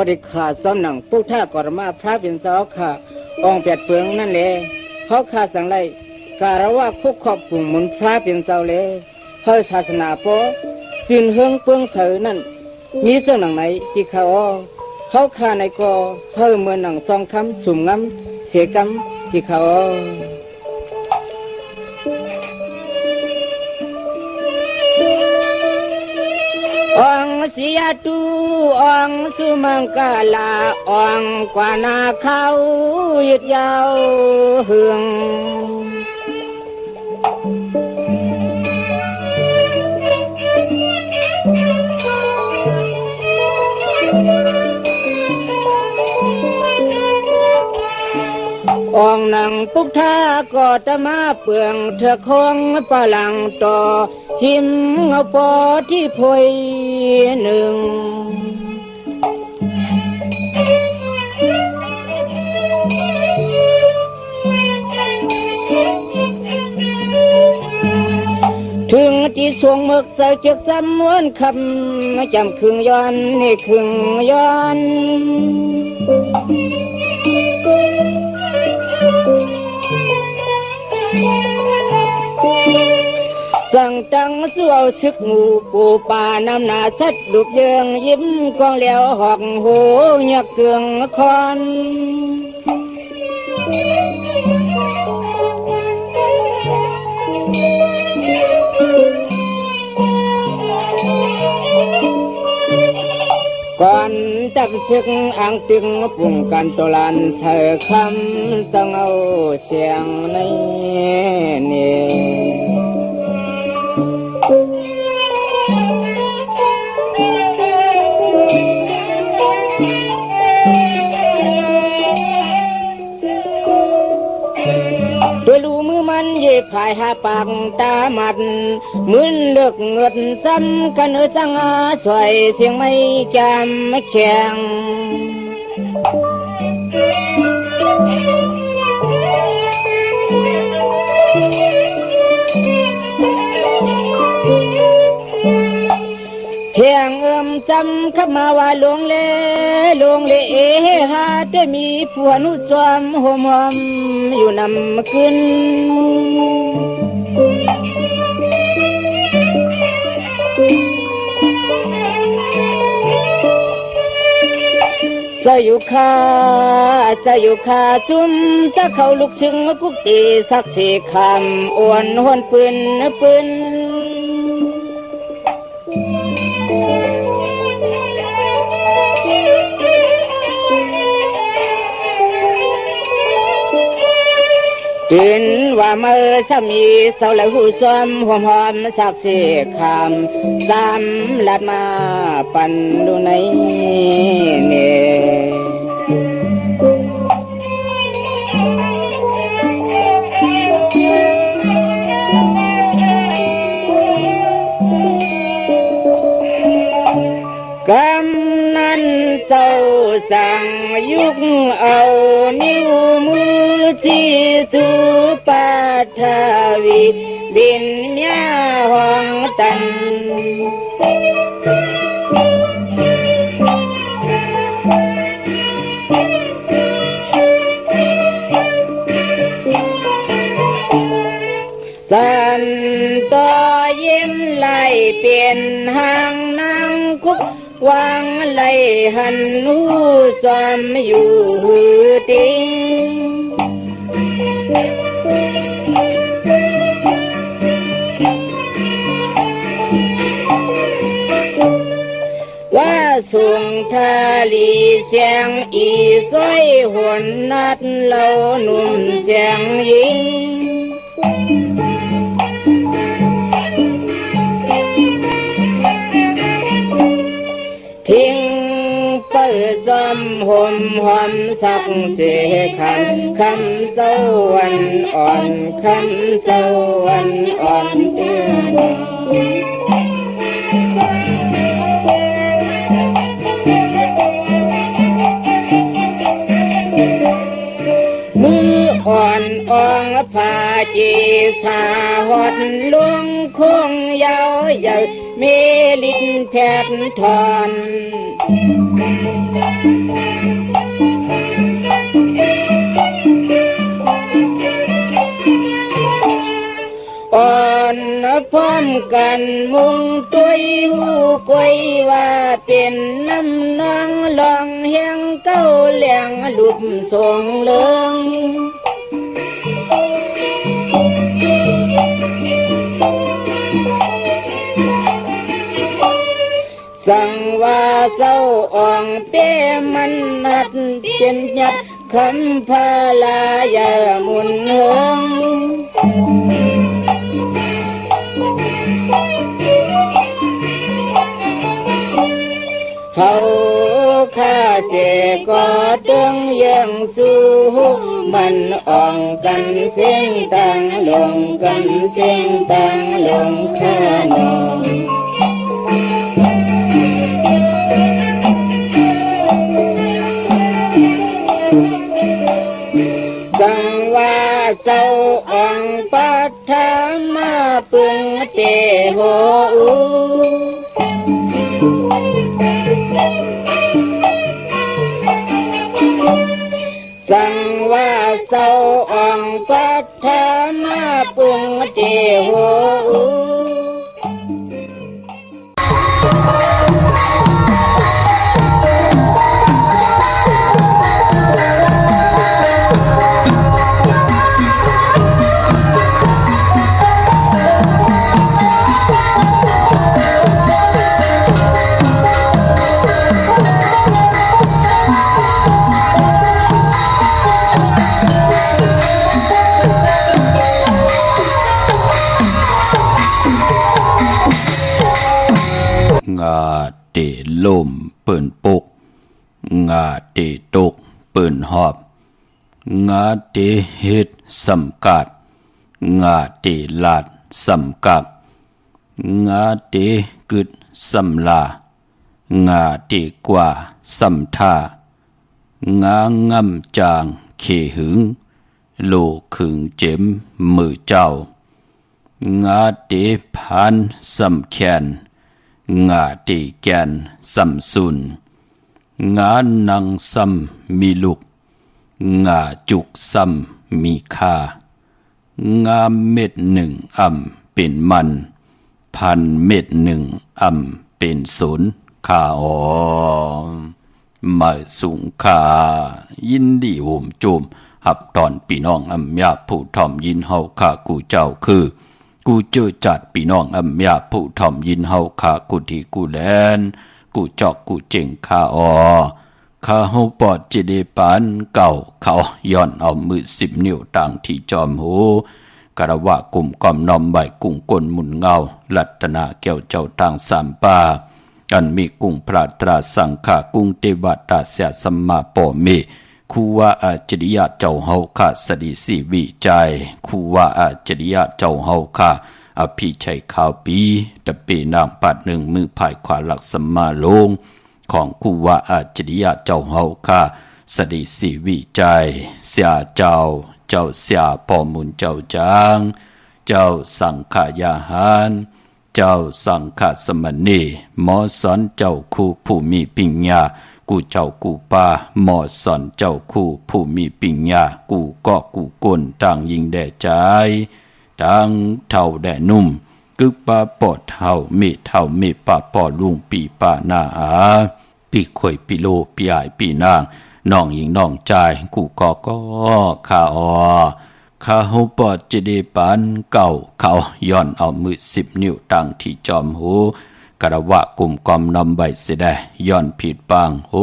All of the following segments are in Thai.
ได้ขาซ้ำหนังผู้ท่ากรมาพระเป็นสาวขาองเปียดเฟืองนั่นเลยเขาขาสังไรการว่าคุกขอบปุ่งหมุนพระเป็นสาวเลยเฮอศาสนาปอสินเฮืองเปืองเสือนั่นมีเรื่องหนังไหนที่เขาขาในกอเฮอเมื่อหนังซองคำสุ่มงำเสียกำที่เขาองเสียตูองสุมังกาลาองกว่านาเขายึดยาวเหืององนังปุกท่าก็จะมาเปลืองเธอคงปะลังต่อหิมเงาปอที่พวยหนึ่งถึงที่ทรงมึกใส่เก็บซ้ำม้วนคำจำครึ่งย้อนนี่ครึ่งย้อนสั่งตังสู้เอาซึกงูปูป่านำหนาสัดดุบเยืองยิ้มกองเหลียวหอกหูยักเกืองคอนก่อนจับซึกอ่างตึงปุ่งกันตลันเธอคำต้องเอาเสียงในนี่เย็บผายหาปากตาหมัดมึนเลือกเงินซ้ำกันจังอาสวยเสียงไม่จำไม่แข็งเพียงจำขับมาว่าลงเฮาได้มีผัวนุสวมหอมอยู่นำขึ้นสยุคาจุ่มสะเขาลุกชึงกุกตีสักสีคำอ้วนหวนปืนกินว่าเมื่อสามีเศร้าแล้วหูซ้อมหอมสักเสียคำซ้ำลัดมาปั่นดูในกำนันเศร้าสั่งยุกเอานิ อุมุสิสุปัฏฐวิบินญาหองตันสันต่อยิ้มไหลเปลี่ยนหางนางคุกวางไหลหันหูสวมอยู่ติงว่าสุงทาลีเสียงอีซ้อยหวนนัดเล่าหนุ่มเสียงยิงทิ้งเปิดจอมห่มหอมสักเสียคำเจ้าวันอ่อนคำเจ้าวันอ่อนเตือนมืออ่อนอ่องผาจีสาหดลวงคงยาวใหญ่เมลินแผดทอนอ่อนพร้อมกันมุงตุยหูกวยว่าเป็นน้ำนองลองเฮียงเก้าเหลียงลุบส่งเลิงสั่งว่าเศร้าอ่องเป้มันนัดเป็นหยัดคำพาลายามุนเฮิงเขาข้าเจก็ตึงยังสู้มันอ่องกันเสียงตังลงกันเสียงตังลงข้านองสั่งว่าเจ้าองปัฏฐามาปึงเตโหสั่งว่าเจ้าองปัฏฐามาปึงเตโหงาเตลมเปิ่นปกงาเตตกเปิ่นหอบงาเตเฮ็ดสำกัดงาเตลาดสำกับงาเตกึดสำลางาเตกว่าสำท่างางำจางเขหึงโลขึงเจ็มมือเจ้างาเตพันสำแขนงาตีแกนสัมสุนงานังสัมมีลุกงาจุกสัมมีคางาเม็ดหนึ่งเป็นมันพันเม็ดหนึ่งเป็นศูนย์ข้าอ๋อมาสูงข้ายินดีโหมโจมหับตอนพี่น้องยาผู้ถ่อมยินเฮาข้ากูเจ้าคือกูเจอจัดพี่น้องยาผู้ถ่อมยินเฮาข้ากูที่กูแลนกูจอกกูเจ๋งข้าอ๋อข้าเฮาปอดจิเดปานเก่าเขาย้อนเอามือ10 นิ้วต่างที่จอมหูกระวะกลุ่มกอมนอมใบกุ้งกลหมุนเงาลัตนาแก้วเจ้าทางสามป่าอันมีกุ้งพระตราสังฆากุ้งเทวตาเสียสัมมาปอเมคูว่าอาจริยะเจ้าเฮาข้าสดีสีวิจัยคูว่าอาจริยะเจ้าเฮาข้าอภิชัยข่าวปีตะเปนางปัดหนึ่งมือภายขวาหลักสัมมาลงของคูว่าอาจริยะเจ้าเฮาข้า สดิสีวิจัยเสียเจ้าเสียปอมุนเจ้าจางเจ้าสังขยาหารเจ้าสังฆสมณีหมอสอนเจ้าคู่ผู้มีปัญญากูเจ้ากูป้าหมอสอนเจ้าคู่ผู้มีปัญญากูก็กูกลต่างยิงแด่ใจต่างเท่าแด่นุ่มกึกป้าปอดเท่ามีป้าปอลุงปีป้าหน้าอาปีข่อยปีโลปีอายปีนางน้องหญิงน้องใจกูก็ข้าข้าหูปอดจะได้ปานเก่าเขาย้อนเอามือ10 นิ้วตั้งที่จอมหูกระวะกลุ่มกอมนำใบเสดย้อนผิดปางโห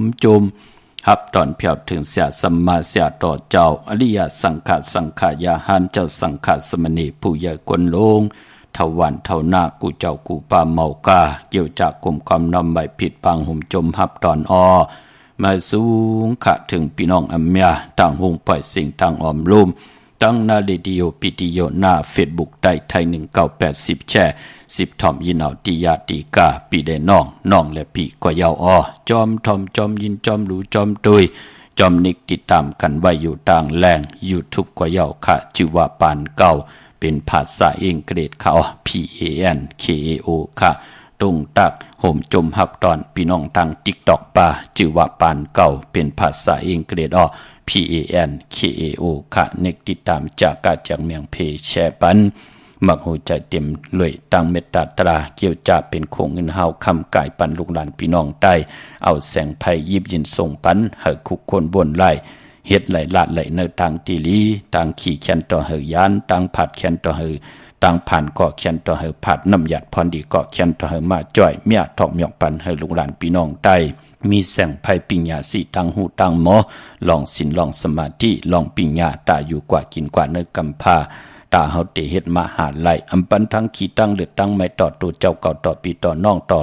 มจุมฮับตอนเพียวถึงเสียสัมมาเสียต่อเจ้าอริยสังขายาหันเจ้าสังฆสมณีผู้ใหญ่กวนลงเท่าวันเท่าหน้ากูเจ้ากูป่าเมากาเกี่ยวจากกลุ่มกอมนำใบผิดปางหุ่มจมฮับตอนมาสูงขะถึงพี่น้องอัมยาต่างหงปล่อยสิ่งต่างออมลุ่มตั้งนาเรดิโอปิติโยหน้าเฟซบุ๊กได้ไทย1980แช่10 ถ่อมยินเอาติยาติกาปีได้น้องและปีก็ยาวจอมถ่อมจอมยินจอมหลูจอมตุยจอมนิกติดตามกันไว้อยู่ต่างแรง YouTube ก็ยาวค่ะจิวาปานเก่าเป็นภาษาอังกฤษค่ะPANKAO ค่ะตรงตักห่มจมหับตอนพี่น้องทาง TikTok ป่าจิวาปานเก่าเป็นภาษาอังกฤษPANKAO ค่ะเนกติดตามจากกาจากเมียงเพแชปันมักหูใจเต็มเลยตั้งเมตตาตราเกี่ยวจะเป็นโคงเงินเฮาคำกายปันลูกหลานพี่น้องใต้เอาแสงไผ่ยิบยินส่งปันเฮคุกคนบนไล่เฮ็ดไหลละไหลเนต่างตีลีต่างขี่แขนต่อเฮยานต่างผัดแขนต่อเฮต่างผ่านก่อแขนต่อเฮผัดน้ำหยัดพรดีก่อแขนต่อเฮมาจ่อยเมียทอกหยอกปันเฮลูกหลานพี่น้องใต้มีแสงไผ่ปิญญาสีตั้งหูตั้งหมอลองศีลลองสมาธิลองปิญญาตาอยู่กว่ากินกว่าเนื้อกำพาตาเฮาเตเฮ็ดมาหาไล่อำปันทั้งขี้ตั้งเลือดตั้งไม่ต่อตัวเจ้าเก่าต่อปีต่อน้องต่อ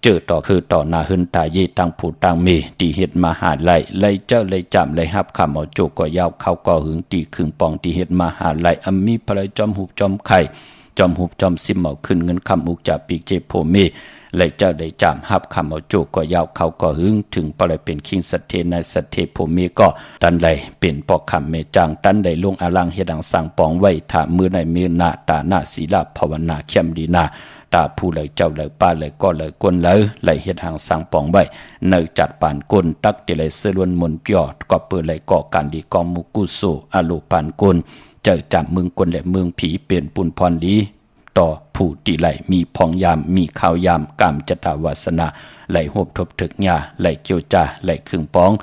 เจอต่อคือต่อหน้าหึนตาเยตั้งผู้ตั้งเมตีเฮ็ดมาหาไล่เจ้าไล่จำไล่ฮับคำเอาโจก็ยาวเข้าก็หึงตีขึงปองตีเฮ็ดมาหาไล่อำมีพลายจอมหุบจอมไข่จอมหุบจอมซิมเอาขึ้นเงินคำอุกจากปีเจโพเมไล่เจ้าได้จามฮับคำเอาโจก็ยาวเขาก็หึงถึงปลายเป็นคิงสัตเทนายสัตเทโพเมก็ตันไลเป็นปอกคำเมจางตันได้ลงอลังเฮ็ดังสั่งปองไว้ถามือในมือหน้าตาหน้าศีลาภาวนาเข้มดีนาตาผู้เลยเจ้าเลยป้าเลยก็เลยกวนเลยเลยเฮ็ดหางสั่งปองไว้เนยจัดปานกุนตักติเลยเสลวนมนเปียก็เปิดเลยก่อการดีกองมุกุโซอโลปานกุนเจอจับเมืองกวนและเมืองผีเปลี่ยนปุนพรดีต่อผู้ตีไหลมีพองยามมีข่าวยามกามจตาวาสนาไหลหบทบถึกหญ้าไหลเกี่ยวจ่าไหลครึ่งปอง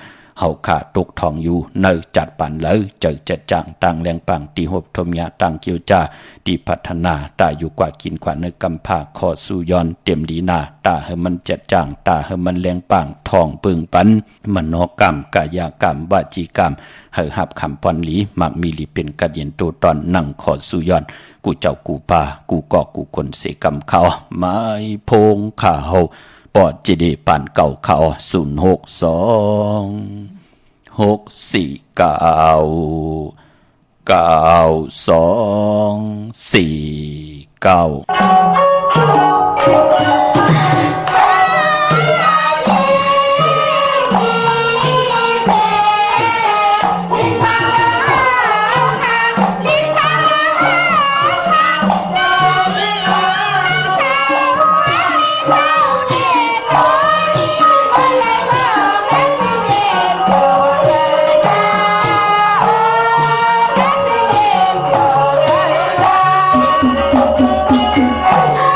เฮาขาตกทองอยู่เนยจัดปันเลยเจอจัดจางต่างแรงปังตีหบทมยาต่างเกี่ยวจ่าตีพัฒนาตาอยู่กว่ากินกว่าเนกำพาขอสู่ย้อนเต็มดีนาตาเฮมันจัดจางตาเฮมันแรงปังทองปึงปันมโนกรรมกายกรรมวาจีกรรมเฮหับคำปอนหลีมักมีหลีเป็นกระเดียนตัวตอนนั่งขอสู่ย้อนกูเจ้ากูป่ากูกอกกูคนเสกำเขาไม้พงข่าเฮาปอดจีดีปานเก่าเขาThank you.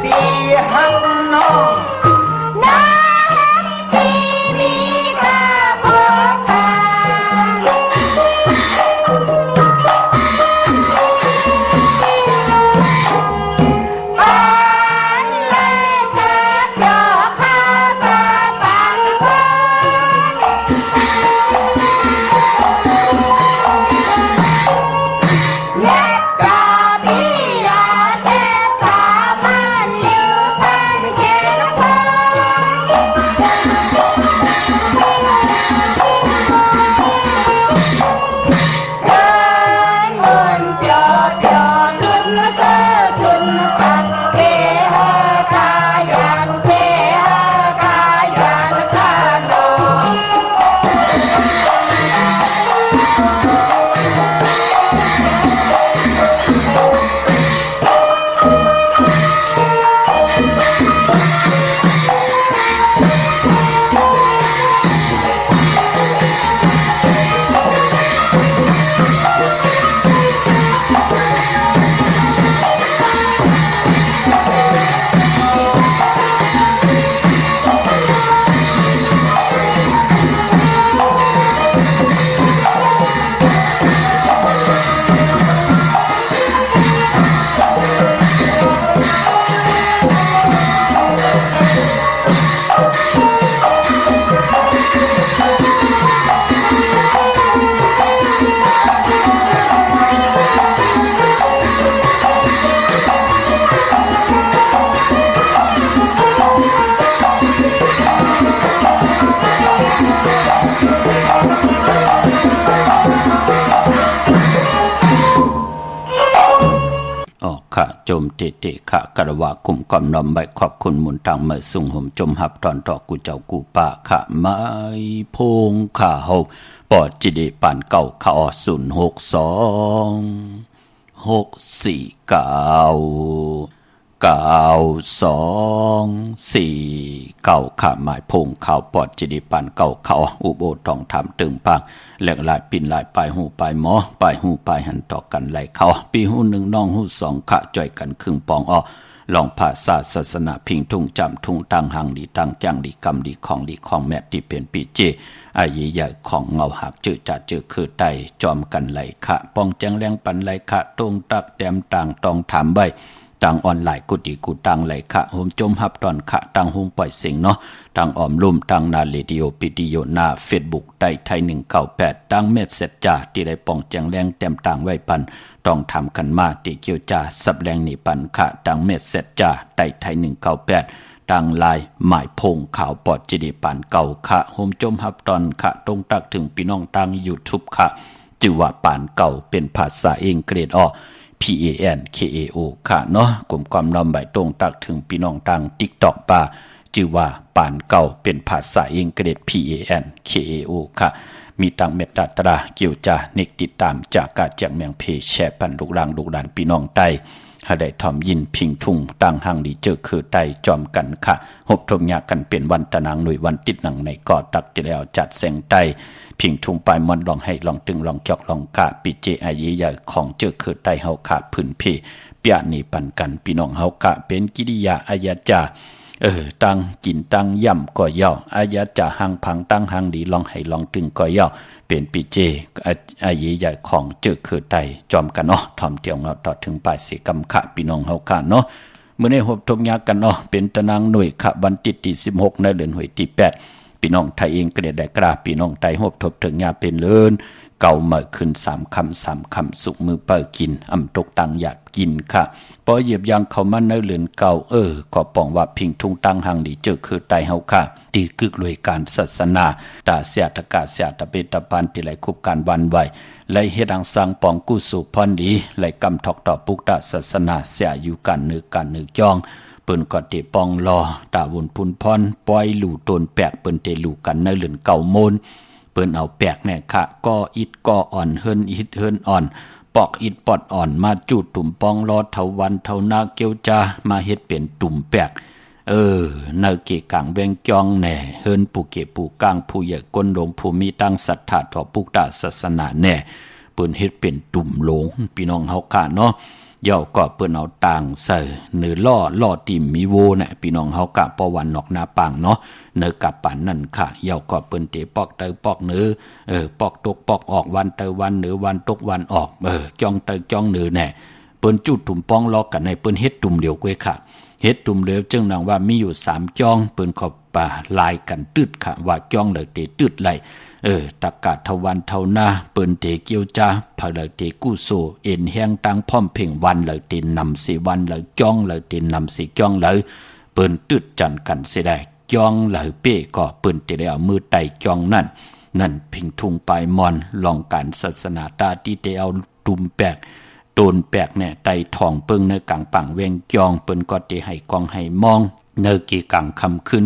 ปีหักน้องน้าปีมีค่าพอค่าปันเลยสักยอค่าสักปันเล็กกาบียาเสสามันลิวพันเกลพันเดินบนเปียวเปียวสุนเสสุนพันเพหะคายันเพหะคายันคาโน ข้าโจมเตเตข้ากระว่าคุมกอมน้อมใบขอบคุณมุนตังเมื่อสุ่งห่มจมหับตอนต่อกูเจ้ากูป่าข้าไม้พงข้าเฮาปอดจิเดปานเก่าข้าอ062 649 ข้าหมายพงข่าวปอดจิเดปานเก่าข้าอุโบทองทำตึงปังแหลกหลายปิ่นหลายปลายหูปลายหมอปลายหูปลายหันต่อกันไหลเขาปีหูหนึ่งน้องหูสองขะจ่อยกันครึ่งปองลองภาษาศาสนาพิงทุ่งจำทุ่งตังหังดีตังจังดีกำดีของแม่ที่เป็นปีเจอายีใหญ่ของเงาหักจืดจัดจืดคือไตจอมกันไหลขะปองแจงแรงปันไหลขะตรงตักแต้มต่างตองถามใบตังออนไลน์กุฏิกูตังไหลขะโฮมจมหับตอนขะตังหุงปล่อยเสียงเนาะตังออมลุ่มตังนาเรดิโอปิดิโอนาเฟซบุ๊กได้ไทย198ตังเม็ดเสร็จจ่าที่ได้ปองแจงแรงแต้มต่างไว้ปันต้องทำกันมาติเกียวจ่าสับแรงนี่ปันขะตังเม็ดเสร็จจ่าได้ไทย198ตังลายหมายพงข่าวปอดจิดีปันเก่าขะโฮมจมหับตอนขะตรงตักถึงพี่น้องตัง YouTube ขะจือว่าปานเก่าเป็นภาษาอังกฤษPANKAO ค่ะเนาะกลุ่มความนำใบตรงตักถึงพี่น้องตัง TikTok ป่าจือว่าปานเก่าเป็นภาษาอังกฤษ PANKAO ค่ะมีตังเมตตาตราเกี่ยวจะนิกติดตามจากกาแจกแมงเพแชร์ปันลูกหลางลูกหลานพี่น้องไตให้ได้ทอมยินพิงทุ่งตังหังดีเจอคือไตจอมกันค่ะหบทมยากันเป็นวันตะนางหน่วยวันติดหนังในก่อตักที่แล้วจัดแสงไตพิงทุ่งปลายมันลองให้ลองตึงลองจอกลองกะปีเจอายีใหญ่ของเจอคือไตเฮาขาพื้นเพเปียนีปันกันพี่น้องเฮากะเป็นกิริยาอายาจาตังกินตังย่ำก็ย่ออายาจาหังพังตังหังดีลองให้ลองตึงก็ย่อเป็นปีเจอายีใหญ่ของเจอคือไตจอมกันเนาะทอมเตียวเงาต่อถึงปลายสีกำขะพี่น้องเฮากะเนาะเมื่อในหบทมยากันเนาะเป็นตะนางหน่วยขะบันติที่16ในเดือนหวยที่8พี่น้องไทยเองก็ได้กราพี่น้องไทยหบทบถึงยาเป็นเลินเก่าเมื่อขึ้น3 คำสุกมือเปิดกินอำตกตังหยาดกินค่ะพอเหยียบยางเข้ามาในเรือนเก่าก็ป้องว่าพิงทุ่งตังหังดีเจอคือไตเฮาค่ะตีกึกรวยการศาสนาตาเสียตะกาเสียตะเปตะปันที่ไหลคุบการวันไหวไหลเฮ็ดอังสังปองกู้สู่พรดีไหลกำทอกต่อปุกตาศาสนาเสียอยู่กันนึกจองเปิ้นก็เตปองรอตาวุ่นพุนพรปล่อยหลู่ตนแปลกเปิ้นเตหลู่กันในเรือนเก่าโมนเปิ้นเอาแปลกแน่ค่ะก็อิดก็อ่อนเฮิรนอิดเฮิรนอ่อนปอกอิดปอดอ่อนมาจูดตุ่มปองรอเทาวันเทานาเกียวจามาเฮ็ดเป็นตุ่มแปลกเนเกกังเวงจองแน่เฮิรนปูเกปูกลางผู้ใหญ่ก้นหลงผู้มีตั้งศรัทธาต่อปุกตาศาสนาแน่เปิ้นเฮ็ดเป็นตุ่มหลงพี่น้องเฮาค่ะเนาะ ย่อก็เปิ้นเอาต่างใส่เนื้อล่อติ่มมีโวน่ะพี่น้องเฮากะปอวันนอกนาปังเนาะเนื้อกับปันนั่นค่ะย่อก็เปิ้นเตปอกเตอปอกเนื้อปอกตกปอกออกวันเตอวันเนื้อวันตกวันออกจ้องเตอจ้องเนื้อแน่เปิ้นจุดตุ่มป้องล้อกันในเปิ้นเฮ็ดตุ่มเดียวกวยค่ะเฮ็ดตุ่มเดียวจึงนางว่ามีอยู่3จ้องเปิ้นขอบป่าลายกันตึดค่ะว่าจ้องเลยเตตึดไหลตะกาศทวันเท่าหน้าเปิ้นเตเกียวจ้าพะเลยเตกู้โซเอ็นแห้งตังพร้อมเพ่งวันเลยเตนำสิวันเลยจ้องเลยเตนำสิจ้องเลยเปิ้นตึดจันกันเสียได้จ้องเลยเป้ก็เปิ้นเตได้เอามือไต่จ้องนั่นพิงทุงปลายมอนลองการศาสนาตาที่เตเอาตุ่มแปกโดนแปกเนี่ยไต่ทองเปิงในกลางปังเวงจองเปิ้นก็เตให้กองให้มองเนกีกังคำขึ้น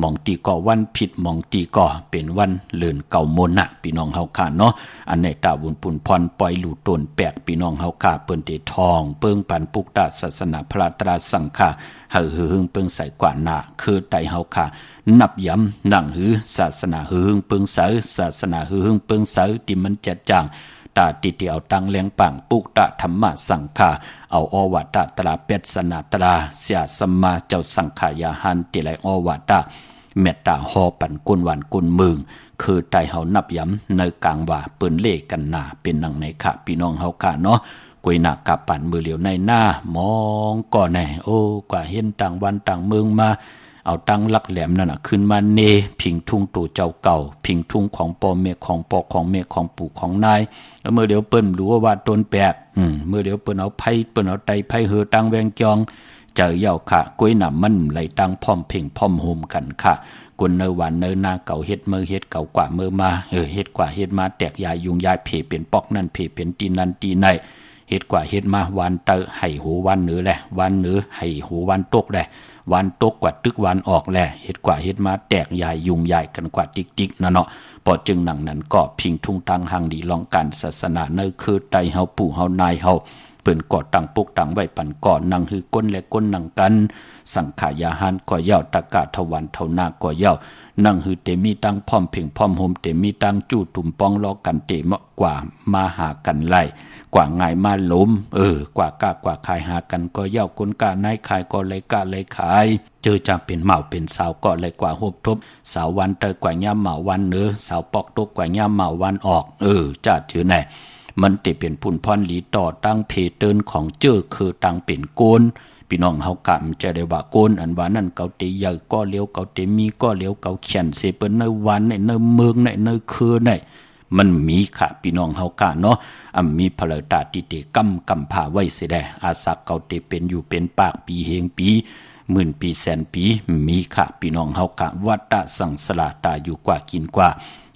มองตีก่อวันผิดมองตีก่อเป็นวันเลื่อนเก่ามนน่ะพี่น้องเฮาค่ะเนาะอันในตาบุญปุ่นพรปล่อยหลู่ตนแปกพี่น้องเฮาค่ะเปิ้นเตทองเปิงปันปุกตาศาสนาพระตราสังฆาหึงเปิงใส่กว่าหน้าคือไตเฮาค่ะนับย้ำนั่งหือศาสนาหึงเปิงเสอศาสนาหึงเปิงเสอที่มันแจ่จางตาติเตียวตังเลียงปังปุกตะธรรมะสังฆาเอาอวตะตราเป็ดสนาตราเสียสมมาเจ้าสังขายาหันติไลอวตะเมตตาหอปันกุนวันกุนมึงคือไตเฮานับย้ำในกลางว่าเปิ้นเล่กันหน้าเป็นนังในค่ะพี่น้องเฮาค่ะเนาะกุยหน้ากับปันมือเหลียวในหน้ามองก่อนแน่โอ้กว่าเห็นต่างวันต่างเมืองมาเอาตั้งลักแหลมนั่นน่ะขึ้นมาเนพิงทุ่งตู่เจ้าเก่าพิงทุ่งของปอเมของปอของเมของปู่ของนายเมื่อเดี๋ยวเปิ้นรู้ว่าต้นแปกเมื่อเดี๋ยวเปิ้นเอาไผเปิ้นเอาไตไผเหือตั้งแวงจองเจอเหย่าค่ะกุ้ยหนำมันไหลตั้งพร้อมเพ่งพร้อมโฮมกันค่ะกุนเนวันเนนาเก่าเฮ็ดมือเฮ็ดเก่ากว่ามือมาเฮ็ดกว่าเฮ็ดมาแตกยายยุงยายเพเป็นปอกนั่นเพเป็นตีนั่นตีในเฮ็ดกว่าเฮ็ดมาวันเตอไห้หูวันเหนือแหละวันเหนือไห้หูวันตกแหละวันตกกว่าตึกวันออกแหละเฮ็ดกว่าเฮ็ดมาแตกยายยุงยายกันกว่าติ๊กๆนะเนาะพอจึงหนังนั้นก็พิงทุ่งทางหังดีลองการศาสนาเนคือไตเฮาปู่เฮานายเฮาเปิ้นก่อตั้งปุกตั้งไว้ปันก่อนนั่งฮือก้นและก้นนั่งกันสังขายาหันก็ย่าตะกะทวันเท่านาก็ย่านั่งฮือเตมีตั้งพร้อมเพ่งพร้อมโฮมเตมีตั้งจู่ตุ่มป้องล้อกันเตมกว่ามาหากันไล่กว่าง่ายมาล้มกว่ากะกว่าขายหากันก็ย่าคนกะนายขายก็เลยกะเลยขายเจอจะเป็นเหมาเป็นสาวก็เลยกว่าฮบทบสาววันเตอกว่าย่ำเหมาวันเนื้อสาวปอกตกกว่าย่ำเหมาวันออกจ้าถือไหนมันติเป็นพุ่นพรหลีต่อตั้งเพเตินของเจ้อคือตั้งเป็นโกนพี่น้องเฮากะมันจะได้ว่าโกนอันว่านั่นเกาเตใหญ่ก็เลี้ยวเกาเตมีก็เลี้ยวเกาเขียนเสเปิ้นในวันในเมืองในคือในมันมีค่ะพี่น้องเฮากะเนาะมีพลตาติเตกำพาไว้เสียได้อาศักเกาเตเป็นอยู่เป็นปากปีเฮงปีหมื่นปีแสนปีมีค่ะพี่น้องเฮากะวัฏฏะสังสลาตาอยู่กว่ากินกว่า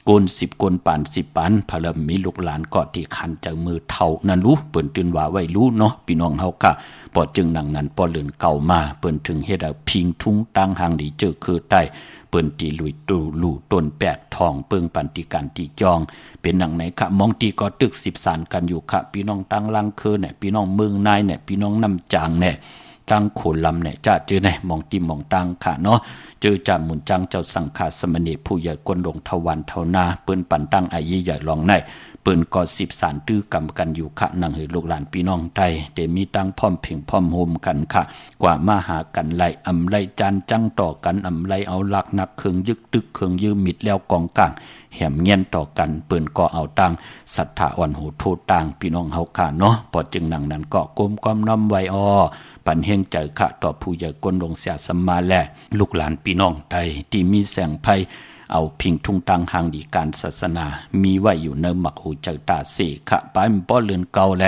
โกน10โกนปาน10ปานพะเริ่มมีลูกหลานก็ที่คันจากมือเท่านั้นรู้เปิ้นตื่นว่าไว้รู้เนาะพี่น้องเฮากะพอจึงนั่งนั้นพอเลื่อนเก่ามาเปิ้นถึงเฮ็ดเอาพิงทุ่งตั้งหางดีเจอคือใต้เปิ้นตีลุยตูลู่ต้นแปกทองเปิงปันติการตีจองเป็นหนังไหนค่ะมองตีก็ตึก10สารกันอยู่ค่ะพี่น้องตั้งลังคือเนี่ยพี่น้องเมืองนายเนี่ยพี่น้องน้ำจางเนี่ยตั้งโขลำเนี่ยจะเจอเนี่ยมองตีมองตั้งค่ะเนาะเจอจามุนจังเจ้าสังฆาสมณีผู้ใหญ่กวนลงทวันเท่านาเปิ้นปันตั้งอายุใหญ่ลองในเปิ้นก็10สารตื้อกำกันอยู่ค่ะนังให้ลูกหลานพี่น้องไทยแต่มีตั้งพร้อมเพ่งพร้อมโฮมกันค่ะกว่ามาหากันไล่อำไล่จานจังต่อกันอำไล่เอาหลักนักเครื่องยึกตึกเครื่องยืมมิดแล้วกองกลางแหมเงี้ยนต่อกันเปิ้นก็เอาตั้งศรัทธาอ่อนหูโทต่างพี่น้องเฮาค่ะเนาะพอจึงนังนั้นก็ก้มก้อมน้อมไว้ปันเฮงใจค่ะต่อผู้ใหญ่กวนลงเสียสมมาแลลูกหลานพี่น้องไทยที่มีแสงไพเอาพิงทุ่งตังหางดีการศาสนามีไว้อยู่ในหมักหูใจตาเสค่ะป้ายป้อเลือนเก่าแล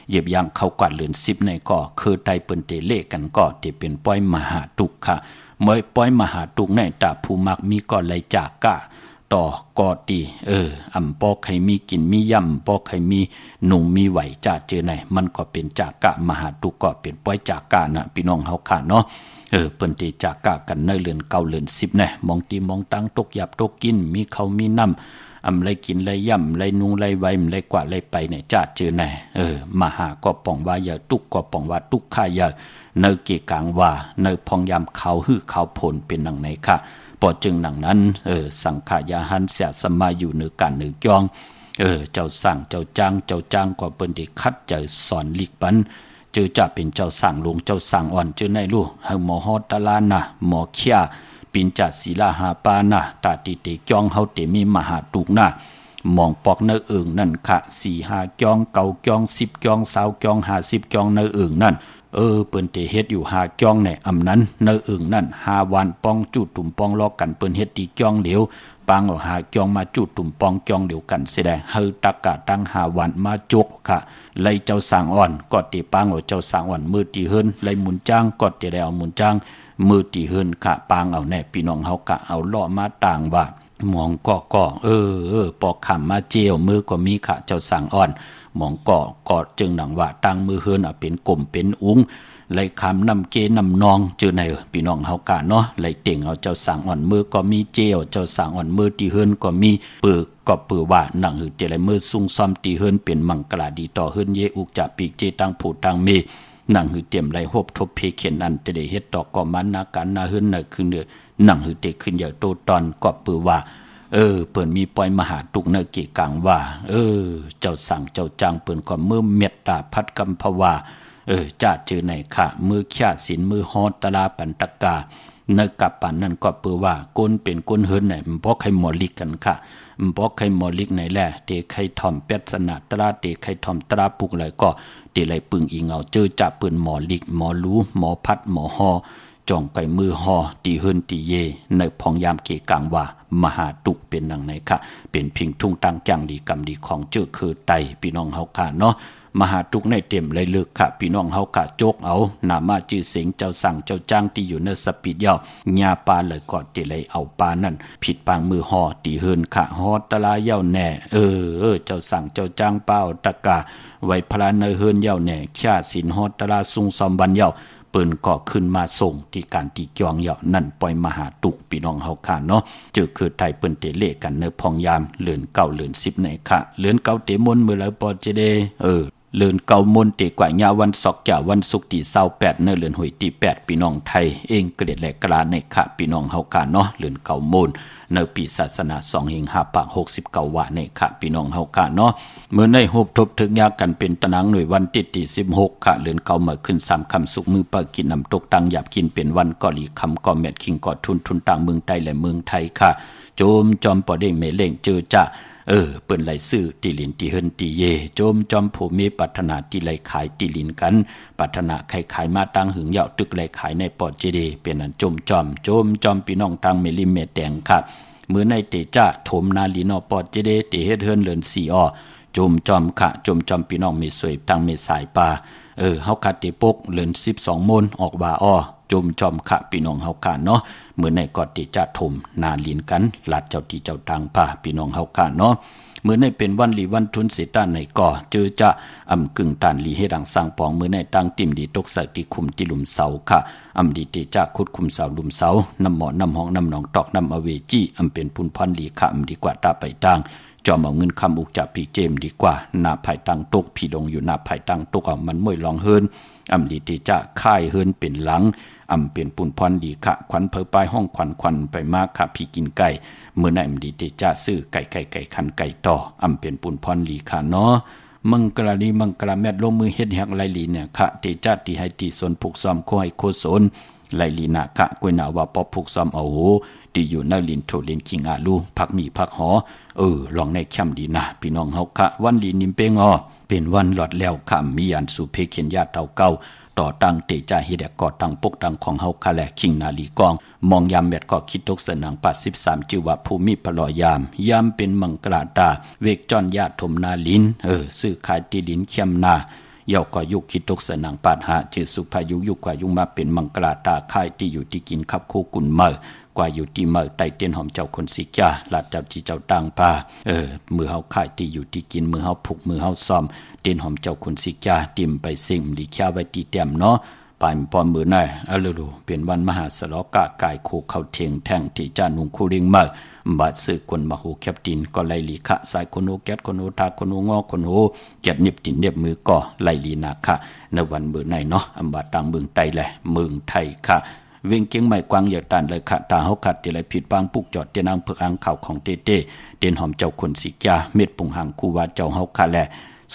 เหยียบย่างเข้ากวาดเลือน10ในก็คือไตเปิ้นเตเลกันก็ที่เป็นป้อยมหาตุกค่ะเมื่อป้อยมหาตุกในตาผู้มักมีก็เลยจากกะต่อกอตีอำปอกใครมีกินมีย่ำปอกใครมีหนุ่งมีไหวจ่าเจอไหนมันก็เป็นจากกะมหาตุกก็เป็นป้อยจากกะนะพี่น้องเฮาค่ะเนาะเปิ้นตีจากกะกันในเรือนเก่าเรือน10นะมองตีมองตั้งตกหยับตกกินมีเขามีน้ำไรกินไรย่ำไรนุงไรไว้ไรกว่าไรไปเนี่ยจ่าเจอไหนมหาก็ป่องว่าอย่าตุกก็ป่องว่าตุกข่าอย่าเนเกกางว่าเนพองยำเขาหื้อเขาผลเป็นดังไหนค่ะพอจึงดังนั้นสังขายาหันเสียสมาอยู่เหนือกันเหนือจองเจ้าสั่งเจ้าจ้างก็เปิ้นได้คัดใจสอนลิกปันเ เจอจะเป็นเจ้าสั่งลงเจ้าสั่งอ่อนเจอในลูเฮาหมอฮอดตะลานะหมอเขียปินจัดศิลาหาปานะตาติเตจองเฮาเตมีมหาตุกนะมองปอกเนื้อเอิงนั่นค่ะ4-5จองเก่าจอง10จอง20จอง50จองเนื้อเอิงนั่นเปิ้นเตเฮ็ดอยู่5จองในอำนั้นเนื้อเอิงนั่น5วันป้องจุดตุ่มป้องลอกกันเปิ้นเฮ็ดตีจองเหลียวปางเอา5จองมาจุดตุ่มป้องจองเดียวกันเสียได้เฮาตักกะตั้ง5วันมาจกค่ะไล่เจ้าสางอ่อนก็ติปางเอาเจ้าสางอ่อนมือตีเฮินไล่หมุนจ้างก็ติได้เอาหมุนจ้างมือตีเฮินค่ะปางเอาแน่พี่น้องเฮากะเอาล้อมาต่างว่ามองก็ปอกขำมาเจียวมือก็มีค่ะเจ้าสางอ่อนมองก็จึงหนังว่าตั้งมือเฮินเป็นกลมเป็นอุ้งไล่คำนำเกนำนองเจอในพี่น้องเฮากะเนาะไล่เต่งเอาเจ้าสางอ่อนมือก็มีเจียวเจ้าสางอ่อนมือตีเฮินก็มีปือก็ปือว่าหนังหือเตไลมือซุ่งซ้อมตีเฮินเป็นมังกลาดีต่อเฮินเยอุกจะปีกเจตังผูตังมีหนังหือเต็มไหลหบทบเพเขียนอันจะได้เฮ็ดต่อก็มันนาการนาเฮินน่ะคือเนื้อหนังหือเตขึ้นอย่าโตตอนก็ปือว่าเปิ้นมีปล่อยมหาตุกเนเกกังว่าเจ้าสั่งเจ้าจังเปิ้นก็มือเม็ดตาพัดกำภวาจ้าจือไหนค่ะมือขะศีลมือฮอดตะลาปันตะกาในกับปันนั้นก็ปือว่าก้นเป็นก้นเฮินไหนมันบ่ใครหมอลิกกันค่ะมันบ่ใครหมอลิกไหนแหละเตใครถ่อมเป็ดสนะตราเตใครถ่อมตราปุกเลยก็เตไหลปึงอีเงาเจอจับปืนหมอลิกหมอรู้หมอพัดหมอฮอจ่องไปมือฮอตีเฮินตีเยในพองยามเกกังว่ามหาตุกเป็นนังไหนค่ะเป็นพิงทุ่งตังจังดีกรรมดีของเจอคือไตพี่น้องเฮาค่ะเนาะมหาตุกในเต็มเลยเลือกค่ะพี่น้องเฮากะโจกเอานามาจื้อเสียงเจ้าสั่งเจ้าจ้างที่อยู่ในสปีดยาวญาปาเลยกอดติเลยเอาปานั่นผิดปางมือฮอตีเฮินค่ะฮอตะลาเย้าแน่เจ้าสั่งเจ้าจ้างเป้าตะกาไว้พลาเนเฮินเย้าแน่ข่าสินฮอตะลาซุงซอมบันเย้าเปิ้นก็ขึ้นมาส่งที่การตีจองเย้านั่นปล่อยมหาตุกพี่น้องเฮาค่ะเนาะเจอคือไทยเปิ้นเตเลกันเนพองยามเลือน9เลือน10ในค่ะเลือน9เตมนมื้อละปอเจเดเลือนเก่ามนเตกว่าญาวันศอกแก่วันศุกร์ที่28เนเลือนหวยที่8พี่น้องไทยเองเกรดและกลาในค่ะพี่น้องเฮากะเนาะเลือนเก่ามนในปีศาสนา2เฮง5ปะ69วะในค่ะพี่น้องเฮากะเนาะเมื่อในฮูบทบถึงยากันเป็นตะนังหน่วยวันที่16ค่ะเลือนเก่ามาขึ้น3ค่ำสุกมือปะกินน้ำตกตังหยาบกินเป็นวันก็หลีคำก็เม็ดคิงก็ทุนต่างเมืองไทยและเมืองไทยค่ะโจมจอมปอเด้งเมเล่งเจอจะเปิ้นไหลซื้อตีลินตีเฮินตีเยโจมจอมผู้มีปรารถนาตีไหลขายตีลินกันปรารถนาใครขายมาตั้งหึงเหยาตึกไหลขายในปอดเจดีเป็นอันโจมจอมพี่น้องตั้งเมลิเมแดงค่ะมื้อในเตจ้าถมนาลีนอปอดเจดีเตเฮ็ดเฮินเลิน4อ้อโจมจอมค่ะโจมจอมพี่น้องมีสวยตั้งมีสายปลาเฮาคัดเตปกเลิน12มนออกว่าอ้อจมจอมค่ะพี่น้องเฮาค่ะเนาะเมื่อในกอดติจะถมนาลินกันลาดเจ้าที่เจ้าทางป่าพี่น้องเฮาค่ะเนาะเมื่อในเป็นวันลีวันทุนเสตานในก่อเจอจะกึ่งตานลีให้ดังสร้างปองเมื่อในตั้งติ่มดีตกใส่ที่คุมที่หลุมเสาค่ะดีติจะคุดคุมเสาหลุมเสาน้ำหมอน้ำห้องน้ำหนองตอกน้ำอเวจีเป็นพุนพันลีค่ะดีกว่าตาไปตั้งจอมเอาเงินคำอุกจับปีเจมดีกว่าหน้าภายตั้งตกพี่ดงอยู่หน้าภายตั้งตกเอามันมวยลองเฮินดีติจะค่ายเฮินเป็นหลังเป็นปุ่นพรดีค่ะขวัญเพอปลายห้องควันไปมากค่ะพี่กินไก่เมื่อไหร่ดีติจะซื้อไก่คันไก่ต่อเป็นปุ่นพรดีค่ะเนาะมังกรลีมังกรแมดลงมือเฮ็ดแฮกไลลีเนี่ยค่ะติจะตีให้ตีสนผูกซ้อมโคให้โคสนไลลีนะค่ะกวยหนาว่าปอผูกซ้อมเอาโหที่อยู่ในลินโถลินคิงอาลูผักมีผักหอลองในแคมดีนะพี่น้องเฮาค่ะวันลีนิมเป้งเป็นวันหลอดแล้วค่ะมีอันสุเพเขียนญาติเต่าเก่าต่อตั้งเตจาฮิเดกก่อตั้งปกตั้งของเฮาคาแลคิงนาลีกองมองยามแมดก็คิดตกสนัง83จิวะภูมิพลอยยามเป็นมังกราตาเวกจอนญาติถมนาลินซื้อขายตีลินเข้มนาเยาก็ยุคคิดตกสนังปาดหาจือสุภายุกว่ายุมาเป็นมังกราตาค่ายที่อยู่ที่กินขับโคกุนเมอกว่าอยู่ที่เมอไตเตียนหอมเจ้าคนสิกาลาดเจ้าที่เจ้าต่างปามือเฮาค่ายที่อยู่ที่กินมือเฮาผูกมือเฮาซ่อมเตียนหอมเจ้าคนสิกาติ่มไปสิ่งดีแค่ไว้ตีเต็มเนาะปานปอนมือหน่อยลูเป็นวันมหาสลกะกายโคเข้าเทียงแท่งที่จานุงคูริงเมอบาดซื้อคนมาโหแคปตินก็ไล่ลีคะสายคนโอแก๊สคนโอทาคนโองอคนโอเก็บนิบตินเนียบมือก็ไล่ลีนาคะในวันมือไหนเนาะบาดต่างเมืองไทยแหละเมืองไทยค่ะเวียงเกียงใหม่กวางอย่าตันเลยค่ะตาเฮาขัดที่ไรผิดบางปุกจอดเตนางเผือกอังข่าวของเต้เต้เตียนหอมเจ้าคนสิกาเม็ดปุงหางคูวาเจ้าเฮาค่ะแหละ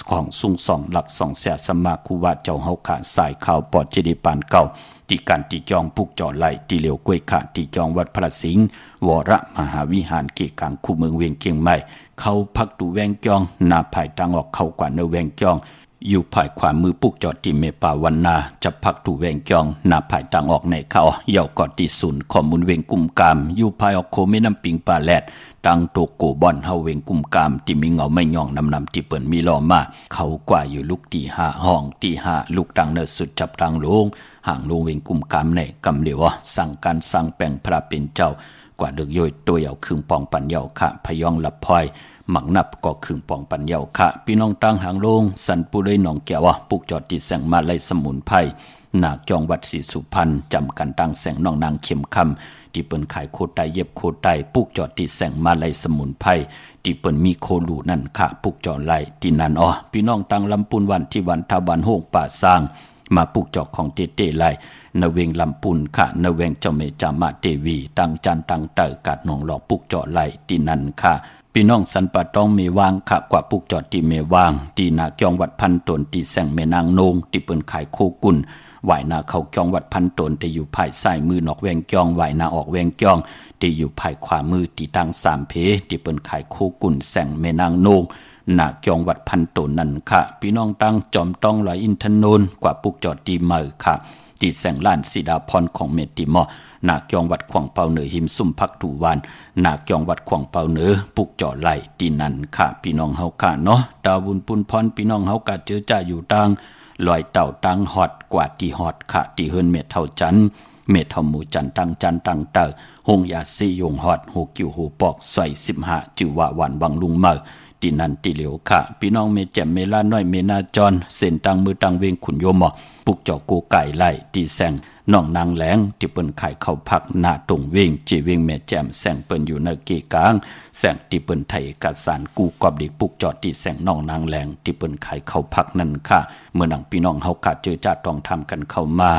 ของสุงสองหลักสองแสสมาคูวาเจ้าเฮาขาสายข่าวปอดเจดีปานเก่าที่การตีจองปุกจอไหลที่เหลียวกล้วยขาที่จองวัดพระสิงห์วรมหาวิหารเกกังคู่เมืองเวียงเกียงใหม่เขาพักตูแวงจองนาภายตังออกเข้ากว่าเนแวงจองอยู่ภายขวามือปุกจอดที่เมปาวันนาจะพักตูแวงจองนาภายตังออกในเขาเย่ากอดที่ศูนย์ข้อมูลเวงกุมกามอยู่ภายออกโคเมน้ำปิงปลาแลดตังโตโกบอนเฮาเวงกุมกามที่มีเงาไม่ย่องนำที่เปิ่นมีล้อมาเขากว่าอยู่ลูกที่ห้าห้องที่ห้าลูกตังเนสุดจับตังลงห่างลงเวงกุมกามในกำเหลียวสั่งการสั่งแปลงพระเป็นเจ้ากว่าเดือกย่อยตัวเยาคึงปองปัญญาขะพยองหลับพลอยหมักนับก็คึงปองปัญญาขะพี่น้องตังห่างลงสันปุเลยหนองแก้วปุกจอดที่แสงมาไลสมุนไพรหนักจองวัดศรีสุพรรณจำกันตังแสงน้องนางเข็มคำที่เปิ้นขายโคไตเย็บโคไตปุกจอดที่แสงมาไลสมุนไพรที่เปิ้นมีโคลูนั่นค่ะปุกจอดไลที่นั่นพี่น้องตังลำปูนวันที่วันทาบันโฮงป่าสร้างมาปุกจอกของเต้ไลนเวงลำปุนค่ะนเวงเจ้าเมจามาเทวีตังจันตังเตอกาดหนองหลอกปุกจอไลที่นั่นค่ะพี่น้องสันปะต้องมีวางค่ะกว่าปุกจอดที่เมวางที่นาเกียงวัดพันตนที่แสงแม่นางนงที่เปิ้นขายโคกุนไหวนาเขาเกียงวัดพันตนที่อยู่ภายซ้ายมือนอกแวงเกียงไหวนาออกแวงเกียงที่อยู่ภายขวามือที่ตังสามเพที่เปิ้นขายโคกุนแสงแม่นางนงนาเกียงวัดพันตนนั่นค่ะพี่น้องตังจอมต้องลอยอินทนนท์กว่าปุกจอดที่เมือค่ะที่แสงล้านสีดาพรของเมติมอนาเกียงวัดขวางเปาเหนือหิมซุ่มพักถูวานนาเกียงวัดขวางเปาเหนือปุกจอไหลที่นั่นค่ะพี่น้องเฮาค่ะเนาะดาวบุญปุนพรพี่น้องเฮากะเจอจ่าอยู่ตังลอยเต่าตังฮอดกว่าที่ฮอดค่ะที่เฮิรนเม็ดเท่าจันเม็ดเท่าหมูจันตังจันตังเตอหงยาซียงฮอดหูกิ้วหูปอกใส่15จือว่าหวานวังลุงเมอที่นั่นที่เหลียวค่ะพี่น้องเมแจ่มเมลาน้อยเมนาจรเส้นตังมือตังเวงขุนโยมปุกจอกูไก่ไล่ที่แสงน้องนางแหลงที่เปิ้นขายข้าวผักหน้าตรงเวงจีเวงแม่แจ่มแสงเปิ้นอยู่ในเกกลางแสงที่เปิ้นไทยเอกสารกูกอบเด็กปุกจอดที่แสงน้องนางแหลงที่เปิ้นขายข้าวผักนั่นค่ะเมื่อนังพี่น้องเฮากะเจอจ้าต้องทำกันเข้ามา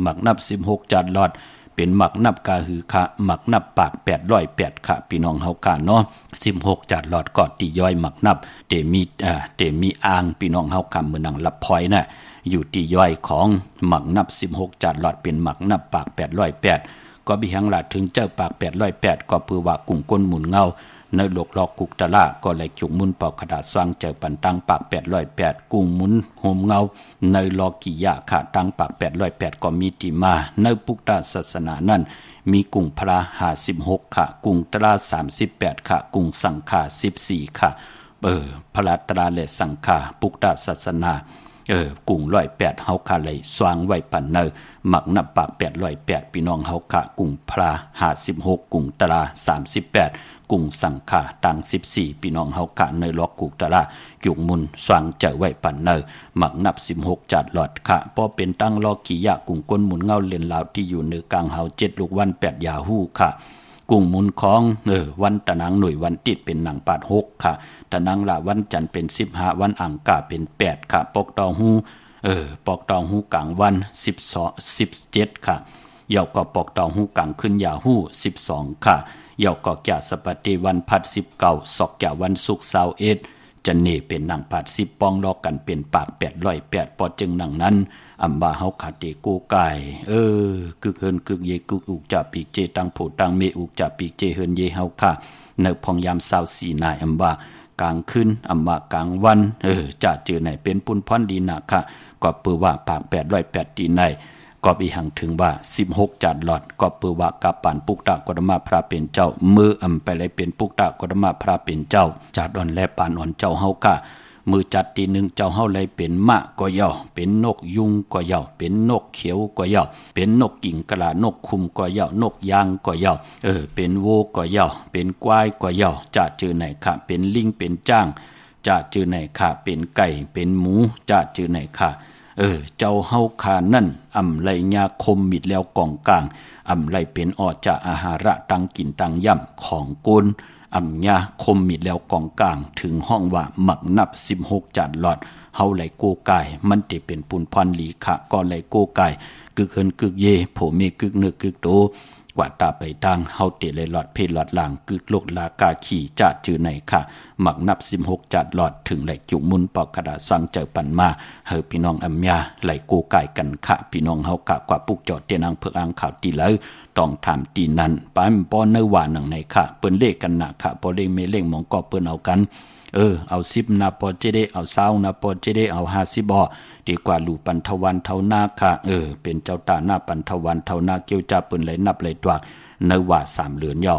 หมักนับ16จานหลอดเป็นหมักนับกาหือค่ะหมักนับปาก808ค่ะพี่น้องเฮากะเนาะ16จานหลอดกอดที่ย่อยหมักนับเตมีอ่างพี่น้องเฮากะเมื่อนังรับพลอยน่ะอยู่ที่ย่อยของหมักนับ16จานหลอดเป็นหมักนับปาก808ก็บิหังละถึงเจ้าปาก808ก็เพื่อว่ากุ้งก้นหมุนเงาในหลกลอกกุกตะละก็เลยจุกมุนปอกกระดาษสว่างเจอปันตังปาก808กุ้งหมุนโฮมเงาในลอกิยะค่ะตังปาก808ก็มีที่มาในปุกตาศาสนานั่นมีกุ้งพระ56ค่ะกุ้งตรา38ค่ะกุ้งสังฆา14ค่ะพระตราและสังฆาปุกตาศาสนากุ้ง108เฮาค่ะเลยสว่างไว้ปันเนอหมักนับปาก808พี่น้องเฮาค่ะกุ้งพระ56กุ้งตรา38กุ้งสังฆาตัง14พี่น้องเฮากะในล็อกกุกตะละยุกมุนสว่างเจอไว้ปันเนอหมักนับ16จัดหลอดค่ะพอเป็นตั้งลอกขี้ยะกุ้งก้นหมุนเงาเล่นลาวที่อยู่เหนือกลางเฮา7ลูกวัน8ยาฮู้ค่ะกุ้งหมุนของวันตะนังหน่วยวันติดเป็นหนังปาด6ค่ะตะนังละวันจันทร์เป็น15วันอังคารเป็น8ค่ะปอกตองฮู้ปอกตองฮู้กลางวัน17ค่ะเหยาก็ปอกตองฮู้กลางขึ้นยาฮู้12ค่ะเหยาก็แก่สปฏิวันพัด19ศอกแก่วันศุกร์21จะเนเป็นหนังปาด10ปองลอกกันเป็นปาก808ปอจึงหนังนั้นอัมบาเฮาขาดเตโกไก่กึกเฮินกึกเยกึกอุกจะปีกเจตังโผตังเมอุกจะปีกเจเฮินเยเฮาค่ะในพองยาม24นายอัมบากลางคืนอัมบากลางวันจะเจอไหนเป็นปุ้นพรดีนะค่ะก็เปือว่าปาก808ดีในก็อีหังถึงว่า16จานหลอดก็เปือว่ากับปานปุกตะกฎมาพระเป็นเจ้ามืออำไปเลยเป็นปุกตะกฎมาพระเป็นเจ้าจัดอ่อนและปานอ่อนเจ้าเฮาค่ะมือจัดทีหนึ่งเจ้าเฮาเลยเป็นมะก็ย่อเป็นนกยุงก็ย่อเป็นนกเขียวก็ย่อเป็นนกกิ่งกะลานกคุมก็ย่อนกยางก็ย่อเป็นโวก็ย่อเป็นควายก็ย่อจะเจอไหนค่ะเป็นลิงเป็นจ้างจะเจอไหนค่ะเป็นไก่เป็นหมูจะเจอไหนค่ะเจ้าเฮาขานั่นอำไลญาคมมิดแล้วกองกลางอำไลเป็นออจะอาหาระตังกินตังย่ำของกุนอำญาคมมิดแล้วกองกลางถึงห้องว่าหมักนับ16จานหลอดเฮาไหลโกกายมันติเป็นปุนพรหลีขะก็ไหลโกกายกึกเฮินกึกเยโผเมกึกเนึกกึกโต กว่าตาไปทางเฮาเตเลยหลอดเพลหลอดหลังกึดโลกลากาขี่จัดจือไหนค่ะหมักนับ16จัดหลอดถึงไหลจุมุนปอกกระดาษสังเจอปันมาเฮอพี่น้องอัมยาไหลกูไก่กันค่ะพี่น้องเฮากะกว่าปุกจอดเตียนางเพือกอังข่าวตีแล้วต้องถามตีนั้นปามป้อนเนื้อหวานหนังในค่ะเปิ้นเลขกันหนักค่ะพอเลขเมเลขมองก็เปิ้นเอากันเอา10นะพอจะได้เอา20นะพอจะได้เอา50บ่ดีกว่าลูปันทวันเท่านาค่ะเป็นเจ้าตาหน้าปันทวันเท่านาเกี่ยวจับเปิ้นไหลนับไหลตวกเนื้อว่า3เหลือนย่อ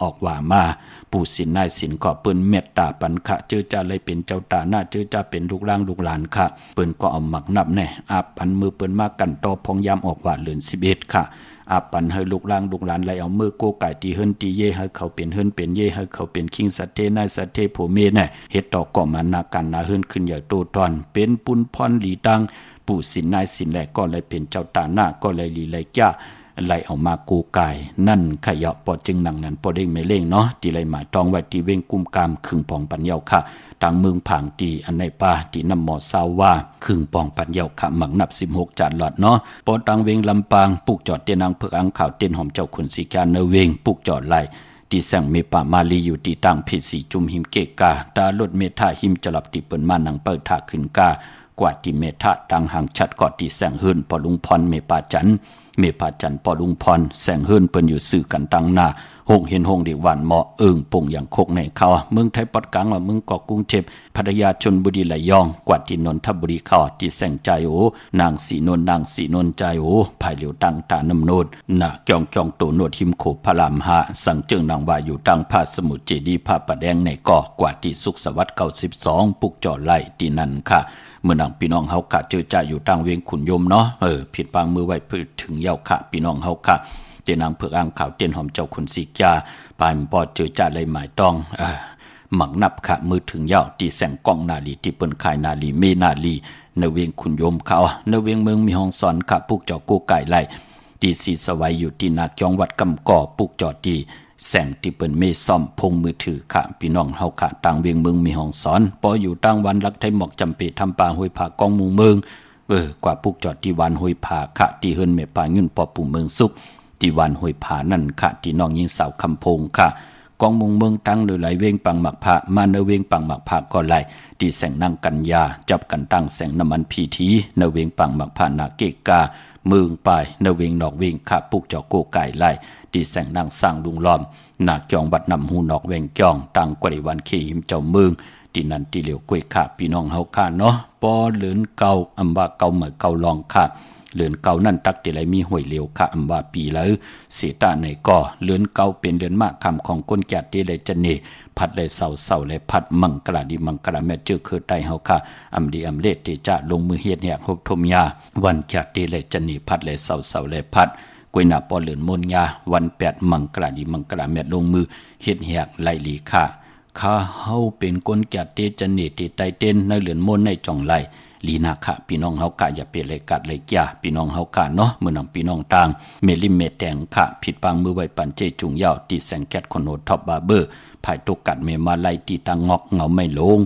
ออกว่ามาปู่สินนายสินก็เปิ้นเมตตาปันค่ะเจอจะเลยเป็นเจ้าตาหน้าเจอจะเป็นลูกล่างลูกหลานค่ะเปิ้นก็เอาหมักนับแน่อาปันมือเปิ้นมากันต่อพองยามออกว่าเหลือน11ค่ะอาปันให้ลูกล่างลูกหลานไหลเอามือโกไก่ตีเฮิรนตีเย่ให้เขาเป็นเฮิรนเป็นเย่ให้เขาเป็นคิงสัตเทนายสัตเทโผเมน่ะเฮ็ดต่อก่อมานากันนาเฮิรนขึ้นใหญ่โตตอนเป็นปุนพรหลีตังปู่สินนายสินแลก็เลยเป็นเจ้าตาหน้าก็เลยลีเลยจ้าไหลออกมากูกายนั่นขยะปอจึงหนังนั้นปอเด้งไม่เล่งเนาะที่ไหลหมายตองไว้ที่เว้งกุมกามขึงปองปัญญาค่ะทางเมืองผางตีอันในป่าที่นำหมอซาวว่าขึงปองปัญญาค่ะหมักนับ16จานหลอดเนาะปอตังเวงลำปางปุกจอดเตียนางเผือกอังข่าวเต้นหอมเจ้าขุนสีกาเนเวงปุกจอดไหลที่แสงเมป่ามาลีอยู่ที่ตั้งเพสีจุมหิมเกกาตาลดเมธาหิมจลับที่เปิ้นมานังเปิดท่าขึ้นกากว่าที่เมธาตังหางชัดกอดที่แสงหื่นพอลุงพรเมป่าจันเมพาจันปอลุงพรแสงเฮิรนเปิ้นอยู่สื่อกันตั้งหน้าหงเห็นหงดีหวานเหมาะปุ่งอย่างโคกในเขาเมืองไทยปัดกลางว่าเมืองเกาะกรุงเทพพัทยาชลบุรีไหลยองกว่าที่นนทบุรีเขาที่แสงใจนางสีนนใจภายเหลียวตั้งตาน้ำโนดน่ะจองโตโนดหิมโขพระรามหาสังเจิงนางว่าอยู่ตั้งพาสมุทรเจดีพระประแดงในเกาะกว่าที่สุขสวัสดิ์92ปุกจ่อไล่ที่นั่นค่ะเมื่อนังพี่น้องเฮากะเจอจ่าอยู่ตั้งเวียงขุนยมเนาะผิดปางมือไว้เพื่อถึงเย้าค่ะพี่น้องเฮากะเตียนางเผือกอ่างขาวเตียนหอมเจ้าขุนสีกาปานปอดเจอจ่าเลยหมายต้องหมักนับค่ะมือถึงเย้าที่แสงกองนาลีที่เปิ้นขายนาลีเมนาลีในเวียงขุนยมเขาในเวียงเมืองมีห้องสอนค่ะปุกเจ้าโกไก่ไล่ที่สีสวัยอยู่ที่นาจองวัดกำก่อปุกจอดที่แสงที่เปิ้นเมซ่อมพงมือถือค่ะพี่น้องเฮาค่ะต่างเวียงเมืองมีห้องสอนปออยู่ต่างวันลักไทยหมอกจำปีทำป่าห้วยผากองมุงเมืองกว่าปุกจอดที่วันห้วยผาค่ะที่เฮิรนเมป่ายุ่นปอปู่เมืองสุขที่วันห้วยผานั่นค่ะที่น้องยิงสาวคำพงค่ะกองมุงเมืองตั้งโดยไหลเวงปังหมักผามาเนเวงปังหมักผาก็ไหลที่แสงนั่งกันยาจับกันตั้งแสงน้ำมันพีทีเนเวงปังหมักผานาเกกาเมืองปายเนเวงนอกเวงค่ะปุกจอโกไก่ไหลที่แสงนั่งสร้างลุงล้อมนาจองบัดนำหูนอกแวงจองตังกว่าวันขี่หิมเจ้าเมืองที่นั่นที่เหลียวกล้วยขาพี่น้องเฮาค่ะเนาะปอเหลือนเก่าอำว่าเก่าเหมือนเก่าลองค่ะเหลือนเก่านั่นตักที่ไรมีห้วยเหลียวค่ะอำว่าปีแล้วเสียตาในก่อเหลือนเก่าเป็นเดือนมากคำของก้นแก่ที่ไรจะเนพัดเลยเศร้าเลยพัดมังกระดีมังกระแม่เจอคือไตเฮาค่ะอำดีอำเลที่จะลงมือเฮ็ดแหกหกทมยาวันแก่ที่ไรจะเนพัดเลยเศร้าเลยพัดกวยหน้าปอเหลือนมนยาวัน8มังกราดีมังกราแม่ลงมือเฮ็ดแหกไล่หลีค่ะข้าเฮาเป็นคนแก่เตจันเนติไตเต้นในเหลือนมนในจ่องไล่ลีนาค่ะพี่น้องเฮากะอย่าเปลี่ยนเลยกัดเลยแก่พี่น้องเฮากะเนาะมื้อนำพี่น้องต่างเมลิมเมแตงค่ะผิดปางมือไว้ปันเจจุงยาวตีแสงแก๊สคอนโนท็อปบาร์เบอร์ภายตกกัดเมมาไล่ตีตังงอกเงาไม่ลง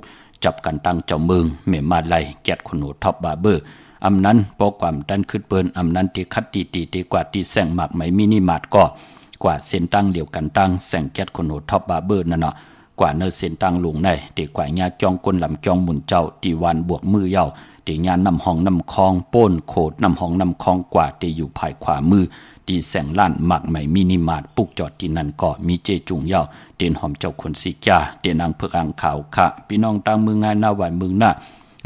จับกันตั้งเจ้าเมืองเมมาไล่แก๊สคอนโนท็อปบาร์เบอร์อำนั้นปอความดันขึ้นเปิ้นอำนั้นที่คัดตีกว่าที่แสงหมักไหมมินิมาร์ทก็กว่าเส้นตั้งเดียวกันตั้งแสงแก๊สคอนโนท็อปบาร์เบอร์นั่นเนาะกว่าเนเส้นตั้งลงในตีกว่าญาจองก้นลำจองหมุนเจ้าตีวันบวกมือเย้าตีญาน้ำห้องน้ำคลองโป้นโขดน้ำห้องน้ำคลองกว่าตีอยู่ภายขวามือตีแสงล้านหมักไหมมินิมาร์ทปุกจอดที่นั่นก็มีเจจุงเย้าเตียนหอมเจ้าคนสีจ้าเตียนอังเผือกอังขาวค่ะพี่น้องต่างมืองานหน้าหวานมือหน้า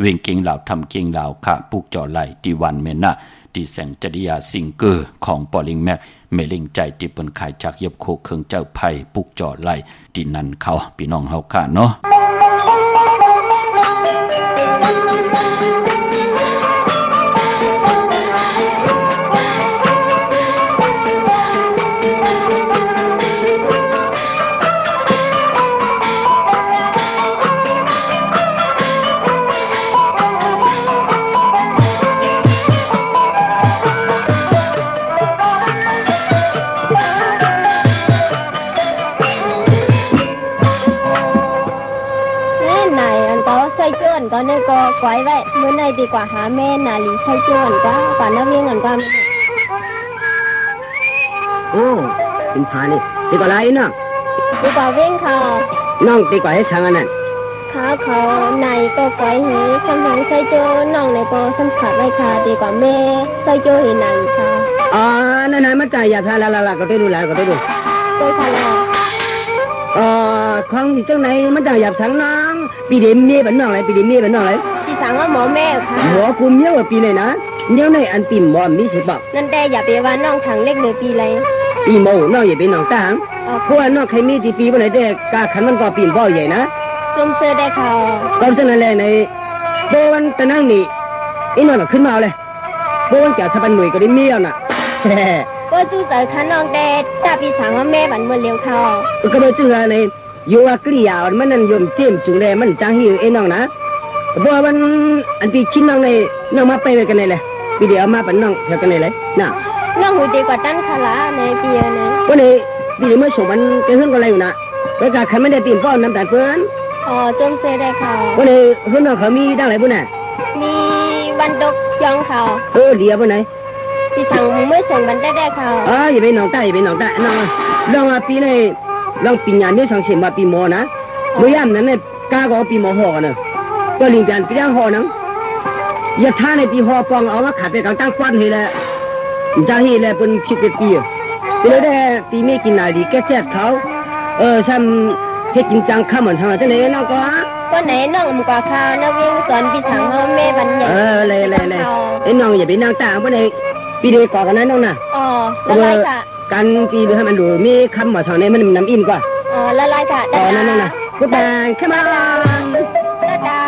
เวงเก่งเหล่าทำเก่งเหล่าค่ะปุกจ่อไหลที่วันเมน่ะที่แสงจริยาซิงเกอร์ของปอลิงแม็กเมลิงใจที่เปิ้นขายจากเย็บโคเคิงเจ้าไผ่ปุกจ่อไหลที่นั่นเขาพี่น้องเฮาค่ะเนาะ ก็เนี่ยก็ไว้ไว้เมื่อในดีกว่าหาแม่นาลีใช้เจ้าก่อนก็กว่าน้าเวียงก่อนก็ โอ้เป็นพานี่ตีก่อนไรน้อง ดีกว่าวิ่งเขา น้องตีก่อนให้ช่างอันนั้น ขาเขาในก็ก้อยหีกำลังใส่โจน้องในก็สัมผัสไว้ค่ะดีกว่าแม่ใส่โจหีหนังค่ะ อ๋อนั่นๆมันใจอย่าพาละก็ได้ดูแล้วก็ได้ดู โดยค่ะแล้ว ของสิจังไหนมันจะหยับทั้งน้องปีเดียมีเป็นน้องอะไรปีเดียมีเป็นน้องอะไร ที่สั่งว่าหมอแม่ค่ะ หมอกูเมียวปีไหนนะเมียวในอันปีหมอมีสุดบอก นั่นแต่อย่าไปว่าน้องถังเล็กเลยปีไร ปีโมน้องอย่าเป็นน้องตาหังเพราะว่าน้องใครมีที่ปีวันไหนแต่กาขันมันก็ปีพ่อใหญ่นะ จุ่มเสื้อได้เขา ตอนนั้นแหละในโบวันตะนั่งนี่อีน้องก็ขึ้นมาเลยโบวันแก่ชาวบ้านหน่วยก็ได้เมียวน่ะ ก็จู่เจอขันน้องแต่จ่าพี่สั่งว่าแม่บันเมื่อเร็วเขา ก็เลยจื้อในอยู่ว่ากริยามันนั่นยมเจียมจุงแลมันจังหิวไอ้น้องนะบัวมันอันปีชิ้นน้องในน้องมาไปไว้กันไหนเลยปีเดียวมาเป็นน้องเท่ากันไหนเลยน่ะ น้องหูดีกว่าตั้นคาละในปีนี้ วันนี้ปีเมื่อส่งมันจะขึ้นกันอะไรอยู่นะแล้วก็ใครไม่ได้ปีนป้อนน้ำตาลเพื่อน อ๋อจุ่มเสื้อได้เขา วันนี้เพื่อนน้องเขามีตั้งหลายปุ่นน่ะ มีวันดกยองเขา เดียวปุ่นไหน พี่สั่งเมื่อส่งบันได้เขา อย่าไปน้องตาอย่าไปน้องตาน้องปีในลองปีญาเนี่ยช่างเสียมาปีโมนะเมื่อยามนั้นเนี่ยกาก็ปีโมห่อกันเนอะก็ลิงกันปีย่างห่อนังอย่าท่าในปีห่อปองเอามาขาดไปกลางตั้งควันให้แล้วจะให้แล้วเป็นผิดเป็นปีไปเลยได้ปีไม่กินนาดีแก้แจ๊ดเขาฉันให้กินจังข้ามเหมือนทางไหนจะไหนน้องก็ ก็ไหนน้องมกว่าเขาน้าวิ่งสอนพี่สั่งว่าแม่บันใหญ่ เลยไอ้น้องอย่าไปนั่งตาวันไหนปีเดียวก่อนกันนะน้องน่ะ อ๋อละลายค่ะ การปีให้มันดูมีคำหมอทางไหนมันน้ำอิ่มกว่า อ๋อละลายค่ะ นั่นกูตายขึ้นมา ดาดา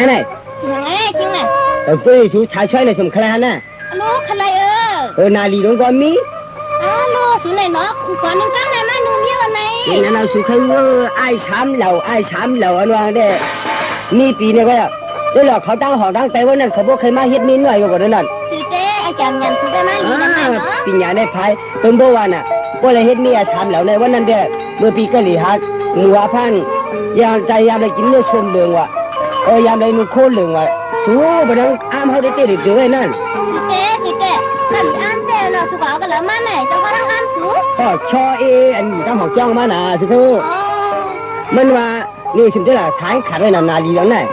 ไหน ยังไงจริงไง กูชูชายช่วยในสมคลานะ ลูกอะไรนาลีดงก็มี ลูกสุนัยเนาะก่อนนึงกันไหนมาหนูเมียไหน นั่นเราสุขังไอ้ช้ำเหล่าอันวางได้มีปีเนี่ยก็ด้วยหรอกเขาตั้งหอตั้งแต่ว่านั่นเขาบอกเคยมาเฮ็ดมีหน่อยก็นั่น ตื่นเต้อาจารย์ยันสุดได้ไหมลีนั่นเนาะ ปีญาได้พายต้นโบวาน่ะว่าอะไรเฮ็ดมีอาช้ำเหล่าในวันนั้นเด้เมื่อปีก็หลีฮัดหัวพันยามใจยามได้กินเนื้อชมเหลืองว่ะยามได้นุ่งโคเหลืองว่ะสู้บ่ดังอ้ามเฮาได้เตะด้วยนั่น ตื่นเต้ก็ลีอันเต้เนาะสุขาวก็แล้วมาไหนจังว่าทั้งอันสู ก็ชออันนี้ตั้งหอกจ้องมาน่ะสิคือมันว่านี่ชิมได้สายขาดไว้นาลีแล้วน่ะ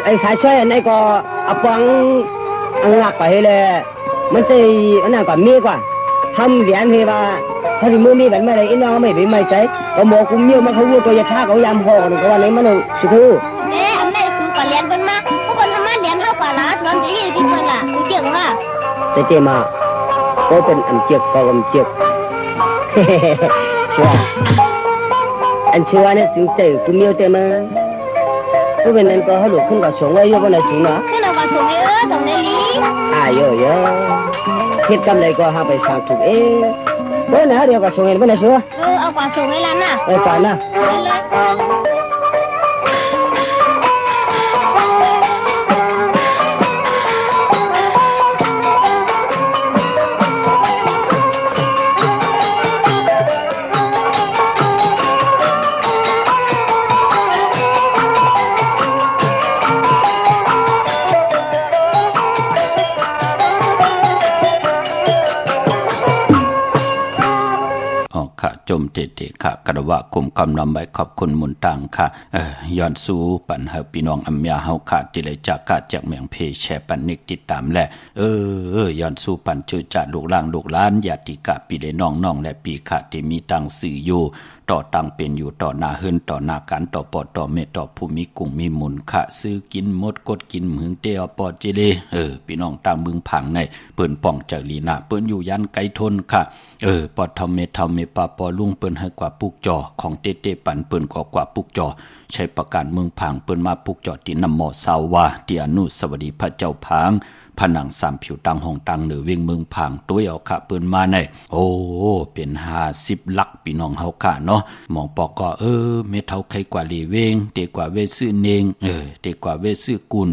ไอ้สายช่วยอันไหนก็เอาปังอังลักไปให้เลยมันจะอันนั้นก็มีกว่าทำเหรียญให้ว่าพอดีมือมีแบบไม่ได้อินน้องไม่เป็นไม่ใจก็หมอกุมเมียวมาเขาวัวตัวยาชาเขายามห่อนี่ก็ว่าในมันสุดทูอันไหนสูก่อนเรียนเพิ่นมาพวกคนทำมาเรียนเท่ากว่าละชวนไปยี่ที่เพิ่นล่ะกูเจ๋งว่ะ เจมาก็เป็นอันเจียกก็อันเจียกชัวอันชัวเนี่ยถึงเจอกุมเมียวเต็มก็เป็นนั้นก็เขาหลุดขึ้นกับสงไว้เยอะก็ในสูงเนาะ ขึ้นเอาว่าส่งให้ตรงนี้ลี เยอะเฮ็ดกำไรก็หาไปสร้างถูกเมื่อนะเดียวก็ส่งเงินไม่ได้ชัว เอากว่าส่งให้ร้านน่ะ ก่อนนะ เลย ค่ะจมเตะค่ะกระว่าคุมกำนำไว้ขอบคุณมุนตังค่ะย้อนสู้ปันเฮาพี่น้องอัมยาเฮาค่ะที่เลยจากกาจากเมืองเพแชปันนิกติดตามและย้อนสู้ปันเจอจ่าลูกหลางลูกหลานญาติกะปีได้น้องและปีค่ะที่มีตังสื่ออยู่ต่อตังเป็นอยู่ต่อหน้าเฮิรนต่อหน้าการต่อปอต่อเมต่อภูมิกุ้งมีมุนค่ะซื้อกินหมดกดกินมึงเตียวปอจิเลพี่น้องตามมึงผังในเปิ้นป้องจากลีนาเปิ้นอยู่ยันไกลทนค่ะปอทำเมปาปอลุงเปิ้นให้กว่าปุกจอของเต้ปันเปิ้นก็กว่าปุกจอใช้ประการเมืองผังเปิ้นมาปุกจอที่นำหมอสาวาที่อนุสวัสดีพระเจ้าผาง ผนังสามผิวตังห้องตังเหนือเวียงเมืองผางตัวเอาค่ะเปิ้นมาในโอ้เป็น50 ลักพี่น้องเฮาค่ะเนาะหมองปอกก็เม็ดเท่าใครกว่าลีเวงเตกว่าเวซื่อเนงเตกว่าเวซื่อกุล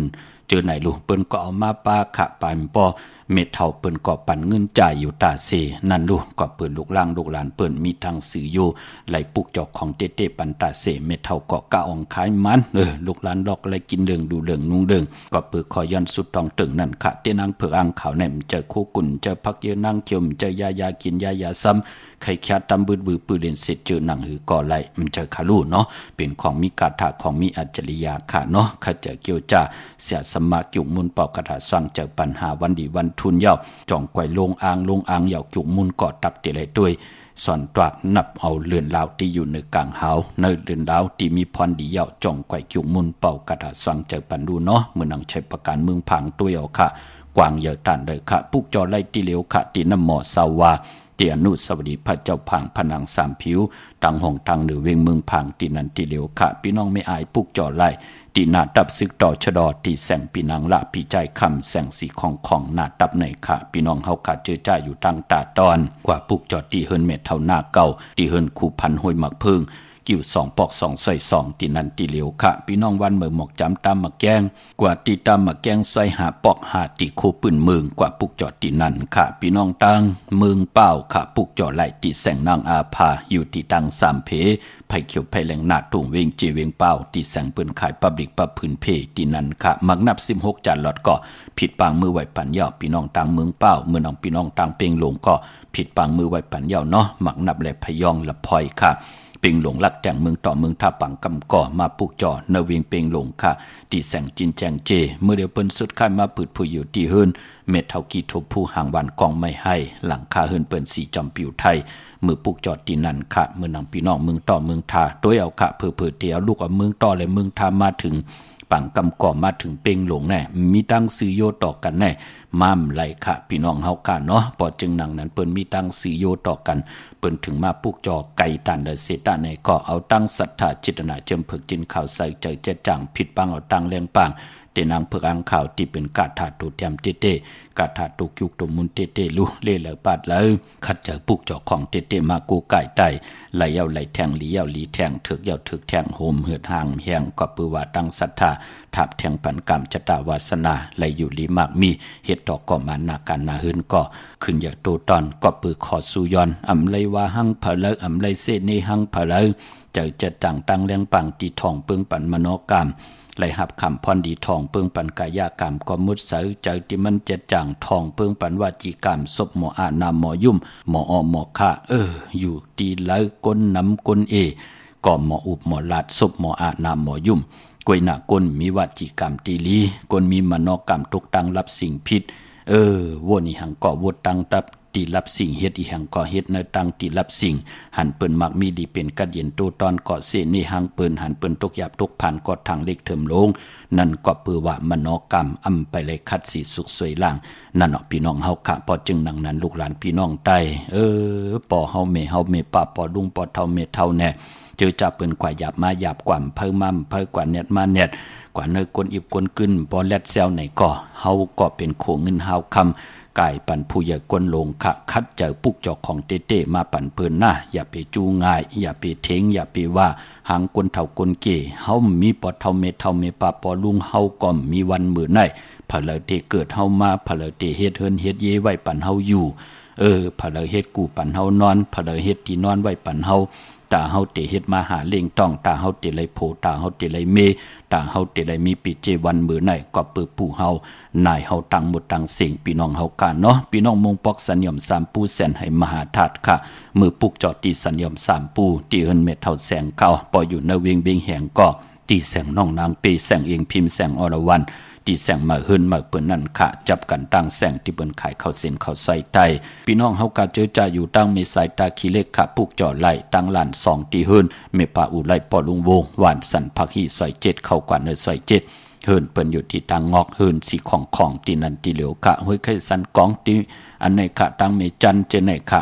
เจอไหนลูกเปิ้นก็เอามาปาค่ะปานปอเม็ดเท่าเปิ้นก็ปั่นเงินจ่ายอยู่ตาเซนั่นลูกก็เปิ้นลูกหลานเปิ้นมีทางสื่ออยู่ไหลปุกจอกของเต้ๆปันตาเซเม็ดเท่าก็กะอ่องขายมันลูกหลานดอกอะไรกินเดืองดูเดืองนุ่งเดืองก็เปิดคอย้อนสุดทองตึงนั่นค่ะเต้นางเผือกอ่างขาวแหนมเจอคู่กุ่นเจอพักเยอะนางเขียวเจอยากินยาซ้ำใครแค่ตำบืดปืนเล่นเสร็จเจอหนังหือก่อไหลมันเจอคาลูเนาะเป็นของมีกาถาของมีอัจฉริยะค่ะเนาะข้าเจอเกี่ยวจ่าเสียสมาจุกมุนเป่ากระถาสร้างเจอปัญหาวันดีวันทุนเย้าจ่องไกวลงอ่างเหยาจุกมุนก่อตักเตเลยด้วยสอนตรากนับเอาเลือนลาวที่อยู่ในกลางเฮาในเลือนลาวที่มีพรดีเย้าจ่องไกวจุกมุนเป่ากระถาสร้างเจอปันดูเนาะเมื่อนังใช้ประการเมืองผังตัวเอาค่ะกวางเยอะตันเลยค่ะปุกจอไล่ตีเหลียวค่ะตีน้ำหมอสาวาเตียนุสวัสดีพระเจ้าผางผนังสามผิวตังห้องตังเหนือเวียงเมืองผางตีนันตีเหลียวค่ะพี่น้องไม่อายปุกจอไล่ตีนาดับซึกต่อชะดอตีแสงปีนังละปีใจคำแสงสีของนาดับในค่ะพี่น้องเฮาขาดเจอจ่าอยู่ตั้งตาตอนกว่าปุกจอตีเฮินเม็ดเท่าหน้าเก่าตีเฮินคูพันห้วยหมักพึ่งกิ่ว2 ปอก 2 ใส่ 2ตีนันตีเหลียวค่ะพี่น้องวันเมืองหมอกจำตามมาแกงกว่าตีตามมาแกงใส่5 ปอก5ตีโคปืนเมืองกว่าปุกจอตีนันค่ะพี่น้องตังเมืองเป้าค่ะปุกจอไหลตีแสงนางอาภาอยู่ตีตัง3 เพไผ่เขียวไผ่แหลงหนาตุ่งเวงเจเวงเป้าตีแสงปืนขายปับลิกปับพื้นเพตีนันค่ะมักนับ16 จานหลอดก็ผิดปางมือไหวปันยาวพี่น้องตังเมืองเป้าเมื่อน้องพี่น้องตังเปงหลงก็ผิดปางมือไหวปันยาวเนาะมักนับและพยองละพอยค่ะเป่งหลงลักแต่งเมืองต่อเมืองท่าปังกำก่อมาปุกจอเนวิงเป่งหลงค่ะตีแสงจินแจงเจเมื่อเดียวเปิ้นสุดค่ายมาปืดผู้อยู่ที่เฮิรนเม็ดเท่ากีทบผู้ห่างวันกองไม่ให้หลังคาเฮิรนเปิ้นสีจอมปิวไทยมือปุกจอดตีนันค่ะเมื่อนางพี่น้องเมืองต่อเมืองท่าโดยเอาค่ะเผื่อเตียวลูกเอาเมืองต่อและเมืองท่ามาถึงปังกำก่อมาถึงเป่งหลงแน่มีตั้งซื้อโยต่อกันแน่ม่ามไหลค่ะพี่น้องเฮาค่ะเนาะพอจึงหนังนั้นเปิ้นมีตั้งซื้อโยต่อกันเปิ้นถึงมาปุกจอไก่ตันเดเสตาในก็เอาตั้งศรัทธาจิตนาเจิมเผือกจินข่าวใส่ใจเจ็ดจังผิดปังเอาตั้งแรงปังเตนางเผือกอ่างข่าวที่เป็นกาถาตุเทียมเต้กาถาตุกิกตุมุนเต้ลุเล่เหลปาดเลยขัดเจอปุกจอของเต้มากูไก่ไตไหลเย้าไหลแทงหลีเย้าหลีแทงถึกเย้าถึกแทงโหมเหือดห่างแหงก็ปือว่าตั้งศรัทธาทับแทงปันกรรมจตาวาสนาไหลอยู่ลีมากมีเฮ็ดดอกก็มานาการนาหืนก็ขึ้นอย่าโตตอนก็ปือขอสุยอนอำไลว่าหังผะเลอำไลเสเนหังผะเลเจอจะจังตั้งแรงปังตีทองเปิงปันมโนกรรมไหลหับคำพรดีทองเปิงปันกายกรรมก็มุดเสอเจอที่มันจะจังทองเปิงปันวาจีกรรมศพหมออานามหมอยุ่มหมออหมอค่าอยู่ตีไหลก้นน้ำก้นก็หมออุบหมอลาดศพหมออานามหมอยุ่มกวยหน้าก้นมีวาจีกรรมตีลีก้นมีมโนกรรมตกตังรับสิ่งผิดวนอีหังก็วดตังตับตีรับสิ่งเฮ็ดอีหังก็เฮ็ดในตังตีรับสิ่งหันเปิ้นมักมีดีเป็นกัดเย็นโตตอนก็เสนี่หังเปิ้นหันเปิ้นตกหยาบตกผ่านก็ทางเล็กเถิมลงนั่นก็เปือว่ามโนกรรมอำไปเลยคัดสีสุขสวยล่างนั่นเนาะพี่น้องเฮาค่ะพอจึงนังนั้นลูกหลานพี่น้องใต้ปอเฮาเมป้าปอลุงปอเฒ่าเมเฒ่าแน่เจอจับเปิ้นกว่าหยาบมาหยาบกว่าเพิ่มมั่มเพิ่มกว่าเน็ตมาเน็ตกว่าเนยกวนอิบกวนกึ้นบ่แลดแซวไหนก็เฮาก็เป็นโคเงินเฮาคำกายปันผู้ใหญ่กวนลงค่ะคัดเจอปุกจอกของเต้มาปั่นเพิ่นหน้าอย่าไปจูง่ายอย่าไปเทงอย่าไปว่าหางกวนเฒ่ากวนเก๋เฮามีปอเฒ่าเมป้าปอลุงเฮาก็มีวันมื้อไหนพะเลเตเกิดเฮามาพะเลเตเฮ็ดเฮินเฮ็ดเยไว้ปั่นเฮาอยู่พะเลเฮ็ดกูปั่นเฮานอนพะเลเฮ็ดที่นอนไว้ปั่นเฮาตาเฮาเตเฮ็ดมาหาเล่งต้องตาเฮาเตเลยโพตาเฮาเตเลยเมตาเฮาเตเลยมีปิเจวันมื้อไหนก็เปิดปู่เฮานายเฮาตังหมดตังสิ่งพี่น้องเฮากันเนาะพี่น้องมงปอกสัญญม3ปูแสนให้มหาธาตุค่ะมือปุกจอดตีสัญญม3ปูตีเฮินเม็ดเท่าแสงเก่าปออยู่ในเวียงเบงแหงก็ตีแสงน้องนางเปแสงเองพิมพ์แสงอรวรรณตีแสงมาเฮินมาเปิ้นนั่นค่ะจับกันตั้งแสงที่เปิ้นขายข้าวเส้นข้าวซอยไตพี่น้องเฮากะเจอจ่าอยู่ตั้งเมสายตาขี้เล็กค่ะปุกจอไหลตั้งลาน2ตีเฮินเมปาอุไลปอลุงวงหวานสันผักฮีซอย7เข้ากว่าในซอย7เฮินเปิ้นอยู่ที่ตังงอกเฮินสีของตีนันตีเหลียวกะห้วยไข่สันกองตีอันในค่ะตังเมจันเจในค่ะ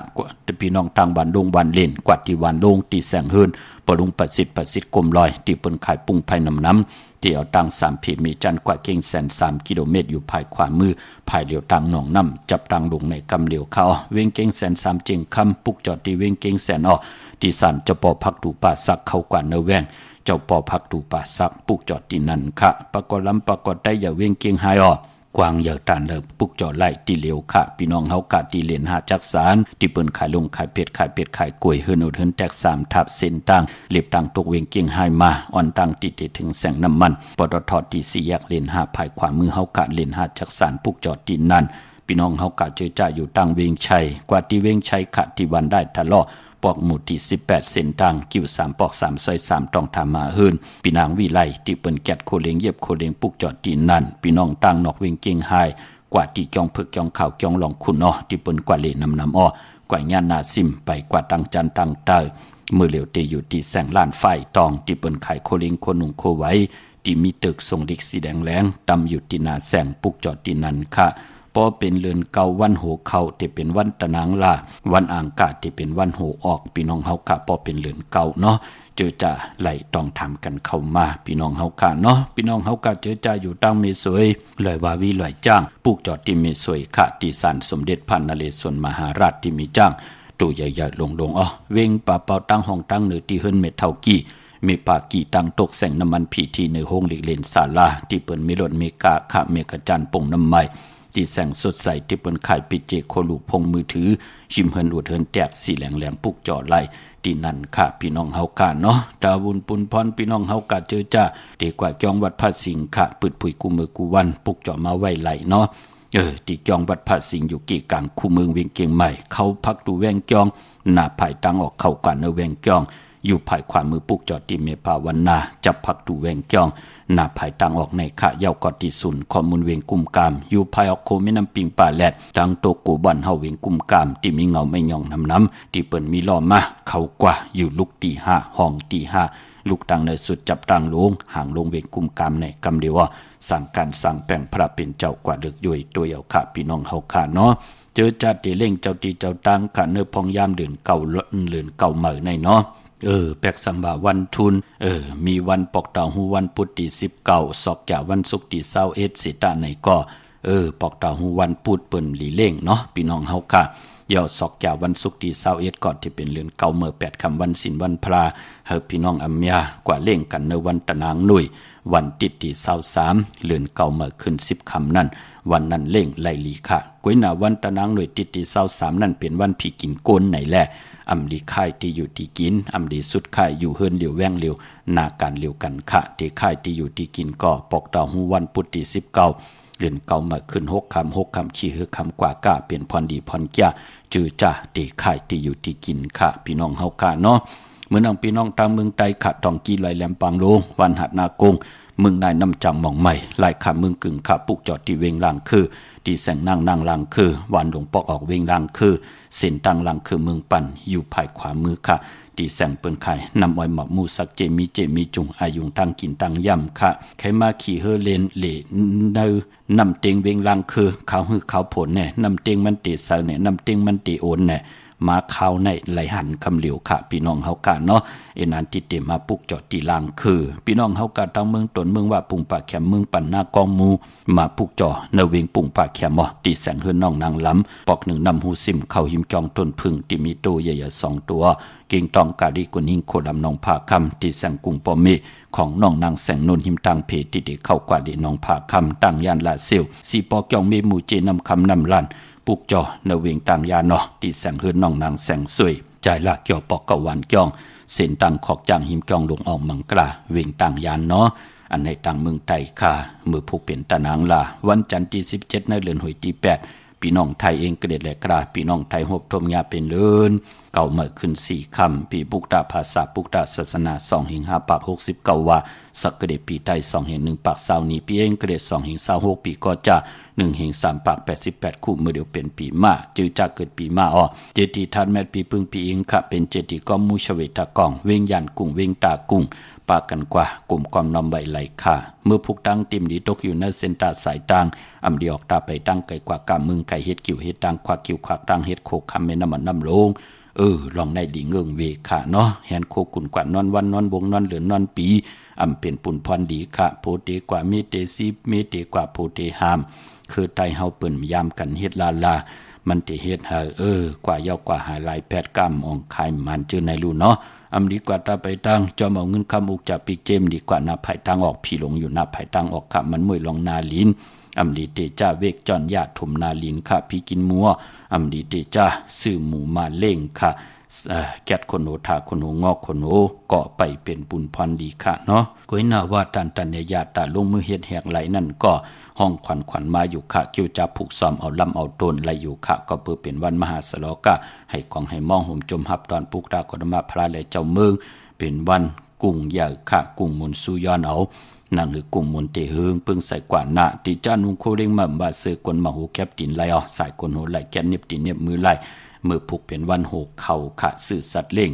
พี่น้องตังบ้านดงบ้านเล่นกว่าที่วันลงตีแสงเฮิน ปรุงประสิทธิ์กลมลอยที่เปิ้นขายปุ้งไผ่น้ำที่เอาตัง3พีมีจันกว่าเก่ง103กิโลเมตรอยู่ภายขวามือภายเหลียวตังหนองน้ำจับตังลงในกำเหลียวเขาเวียงเก่ง103จึงคำปุกจอดที่เวียงเก่ง100อที่ศาลเจ้าปอพักดูป่าสักเข้ากว่าเนแวงเจ้าปอพักดูป่าสักปุกจอดที่นั่นค่ะปรากฏลำปรากฏได้อย่าเวียงเก่งหายออกวางเหยื่อตานเลิกปุกจอดไล่ตีเหลียวค่ะพี่น้องเฮากะตีเลนหาจักสารที่เปิ้นขายลงขายเป็ดขายกล้วยเฮือนอุดเฮือนแตก3ทับเส้นต่างเล็บต่างตกเวียงเกียงไฮมาอ่อนต่างติดถึงแสงน้ำมันปตทที่4แยกเลนหาภายขวามือเฮากะเลนหาจักสารปุกจอดที่นั่นพี่น้องเฮากะเจอจ่าอยู่ตั้งเวียงชัยกว่าที่เวียงชัยขะที่วันได้ทะเลาะปอกหมู่ที่18เส้นต่างกิ้ว3ปอก3ซอย3ต้องทามาเฮือนพี่นางวิไลที่เปิ้นแกดโคเลงเย็บโคเลงปุกจอดที่นั่นพี่น้องต่างนอกเวียงเกียงไฮกว่าที่จองพึกจองข่าวจองหลองคุณอ้อที่เปิ้นกว่าเลน้ำอ้อกว่าย่านนาซิมไปกว่าตังจันตังเตอมือเหลียวเตอยู่ที่แสงล้านไฟตองที่เปิ้นขายโคลิงโคนุงโคไว้ที่มีตึกทรงดิกสีแดงแหลงตำอยู่ที่นาแสงปุกจอดที่นั่นค่ะพอเป็นเรือนเก่าวันโหเข้าที่เป็นวันตะนางลาวันอ่างกาที่เป็นวันโหออกพี่น้องเฮากะพอเป็นเรือนเก่าเนาะเจอจะไหลต้องทำกันเข้ามาพี่น้องเฮากะเนาะพี่น้องเฮากะเจอจะอยู่ตั้งเมสวยลอยว่าวิลอยจ้างปลูกจอดที่เมสวยค่ะที่ศาลสมเด็จพระนเรศวรมหาราชที่มีจ้างตัวใหญ่ๆลงๆเว้งป่าเป่าตั้งห้องตั้งเหนือที่เฮิรนเม็ดเท่ากี้มีปากี่ตังตกแสงน้ำมันผีที่ในห้องหลีกเล่นศาลาที่เปิ้นมีรถมีกาขะเมฆจันทร์ปงน้ำไม้ที่แสงสดใสที่เปิ้นขายปิเจโคลูพงมือถือชิมเฮิรนอุดเฮิรนแตกสีแหลมๆปุกจอไหลที่นั่นค่ะพี่น้องเฮากะเนาะดาวุนปุนพรพี่น้องเฮากะเจอจ้าดีกว่าจองวัดพระสิงห์ค่ะปึดผุยกูมือกูวันปุกจอมาไว้ไหลเนาะที่จองวัดพระสิงห์อยู่กี่กลางคู่เมืองเวียงเกียงใหม่เขาพักดูแวงจองหน้าภายตังออกเข้ากว่าเนแวงจองอยู่ภายขวามือปุกจอดที่เมภาวันนาจับพักดูแวงจองหน้าภายตังออกในขะเยาวกอดที่ศูนย์ข้อมูลเวียงกุมกามอยู่ภายออกโคแม่น้ำปิงป่าแลดตังโตกูบันเฮาเวียงกุมกามที่มีเงาไม่ย่องน้ำที่เปิ้นมีล้อมาเขากว่าอยู่ลุกตี5ห้องตี5ลูกตังในสุดจับตังลงห่างลงเวียงกุมกามในกำเดียวสั่งการสั่งแปลงพระเป็นเจ้ากว่าเดึกด้วยตัวเยาค่ะพี่น้องเฮาค่ะเนาะเจอจัดตีเล่งเจ้าตีเจ้าตังค่ะเนื้อพองยามเดือนเก่าเดือนเก่าเหม่อในเนาะแปกสัมบาวันทุนมีวันปอกเต่าหูวันพุธที่19ศอกจากวันศุกร์ที่21สิตาในก็ปอกเต่าหูวันพุธเปิ้นหลีเล่งเนาะพี่น้องเฮาค่ะยาวศอกจากวันศุกร์ที่21ก่อนที่เป็นเรือนเก่าเมื่อ8ค่ำวันศีลวันพระเฮาพี่น้องอัมยากว่าเล่งกันในวันตะนางหนุ่ยวันติดที่23เรือนเก่าเมื่อขึ้น10ค่ำนั่นวันนั้นเล่งไล่ลีค่ะก้วยหน้าวันตะนางหนุ่ยติดที่23นั่นเป็นวันผีกินโกนไหนแลอำดีค่ายที่อยู่ที่กินอำดีสุดค่ายอยู่เฮิรนเหลียวแวงเหลียวนาการเหลียวกันค่ะที่ค่ายที่อยู่ที่กินก็ปอกเต่าหูวันพุธที่19เดือนเก่ามาขึ้น6คำขี้คือคำกว่ากะเป็นพรดีพรแก่จือจ้าที่ค่ายที่อยู่ที่กินค่ะพี่น้องเฮากะเนาะเมื่อน้องพี่น้องตามเมืองไต้ขะทองกีลอยแหลมปางโลงวันหัดนากงเมืองนายน้ำจังหม่องใหม่ลายขาเมืองกึ่งขาปุกจอดที่เวงลางคือที่แสงนั่งลางคือวันหลวงปอกออกเวงลางคือเส้นตั้งลางคือเมืองปั่นอยู่ภายขวามือค่ะที่แสงเปิ้นไข่นำอ้อยหมักมูสักเจมีจุงอายุงตั้งกินตั้งย่ำค่ะใครมาขี่เฮเลนเหลเนนำเต็งเวงลางคือเขาหื้อเขาผลเนี่ยนำเต็งมันเตเสาเนี่ยนำเต็งมันเตโอนเนี่ยมาเข้าในไหลหันคำเหลียวค่ะพี่น้องเฮากะเนาะนันติเตมาปุกจอดที่ลางคือพี่น้องเฮากะทางเมืองตนเมืองว่าปุงปากแขมเมืองปั่นหน้ากองมูมาปุกจอเนเวงปุงปากแขมตีแสงเฮือนน้องนางล้ำปอกหนึ่งนำหูซิมเข้าหิมจองต้นพึ่งที่มีโตใหญ่ๆ2ตัวเก่งตองกาดีกุนหิงโคลำน้องผาคำที่แสงกุ้งปอมเมของน้องนางแสงนนหิมตังเพที่ได้เข้ากว่าดีน้องผาคำตั้งยานละเซียวสีปอกยองเมมูเจนำคำนำลันปุกจอเนเวงต่างยานที่แสงเฮือนน้องนางแสงสวยใจละเกี่ยวปอกกะวันเกี่ยงเส้นตังขอกจางหิมเกี่ยงลงออกมังกราเวงต่างยานอันในต่างเมืองไทยค่ะมือผู้เป็นตะนางลาวันจันทร์ที่17ในเดือนหอยที่8พี่น้องไทยเองกระเด็ดแหลกราพี่น้องไทยหบทมยาเป็นเลินเก่าเมื่อขึ้น4ค่ำปีปุกตาภาษาปุกตาศาสนา2หิง5ปาก69ว่าสักกระเด็ดปีไทย2หิง1ปาก20นี้ปีเองกระเด็ด2หิง26ปีก็จะ1หิง3ปาก88คู่เมื่อเดียวเป็นปีมาจือจากเกิดปีมาเจดีทันแมทปีพึ่งปีอิงค่ะเป็นเจดีก้อมมูชเวตากองเวงยันกุ้งเวงตากุ้งปากันกว่ากลุ่มความนำใบไหลค่ะเมื่อพุกตั้งติมดีตกอยู่ในเส้นตาสายต่างอำดีออกตาไปตั้งไกลกว่ากามึงไก่เฮ็ดกิ่วเฮ็ดตังควักกิ่วควักตังเฮ็ดโคกคำเมน้ำมันน้ำลง ลองได้ดีเงิงเวค่ะเนาะแหนโคกุนกว่านอนวันนอนบงนอนเหลือนนอนปีอำเป็นปุ่นพรดีค่ะโพเตกว่าเมเตซีเมเตกว่าโพเตหามคือไตเฮาเปิ้นยามกันเฮ็ดลามันติเฮ็ดหากว่าเยาวกว่าหาลายแพทย์กรรมอองคายมันจื้อในรู้เนาะอำดีกว่าตาไปตั้งจอมเอาเงินคำอุกจะปีเจมดีกว่านับไผทางออกพี่หลงอยู่นับไผทางออกค่ะมันมวยลองนาลินอำดีเตจ้าเวกจอนญาติถมนาลินค่ะพี่กินมัวอำดีเตจ้าซื้อหมูมาเล่งค่ะแกดคนโหทาคนโหงอกคนโหก็ไปเป็นปุญพรดีค่ะเนาะก้อยหน้าว่าตันเนญาตาลงมือเฮ็ดแหกไหลนั่นก็ห้องขวัญมาอยู่ค่ะเกี่ยวจะผูกซ้อมเอาลำเอาต้นไหลอยู่ค่ะก็เพื่อเป็นวันมหาสลกะให้ของให้มองห่มจมหับตอนปุกตากรมาพระและเจ้าเมืองเป็นวันกุ้งใหญ่ค่ะกุ้งมุนสุยอนเอานั่งหือกุ้งมุนเตเฮืองปึงใส่กว่าหน้าติจานุงโคเร่งมาบาเสือกวนมาหูแคบตินไหลสายคนโหไหลแกนเน็บตินเน็บมือไหลมือผูกเป็นวันโหเข่าค่ะสื่อสัตว์เล่ง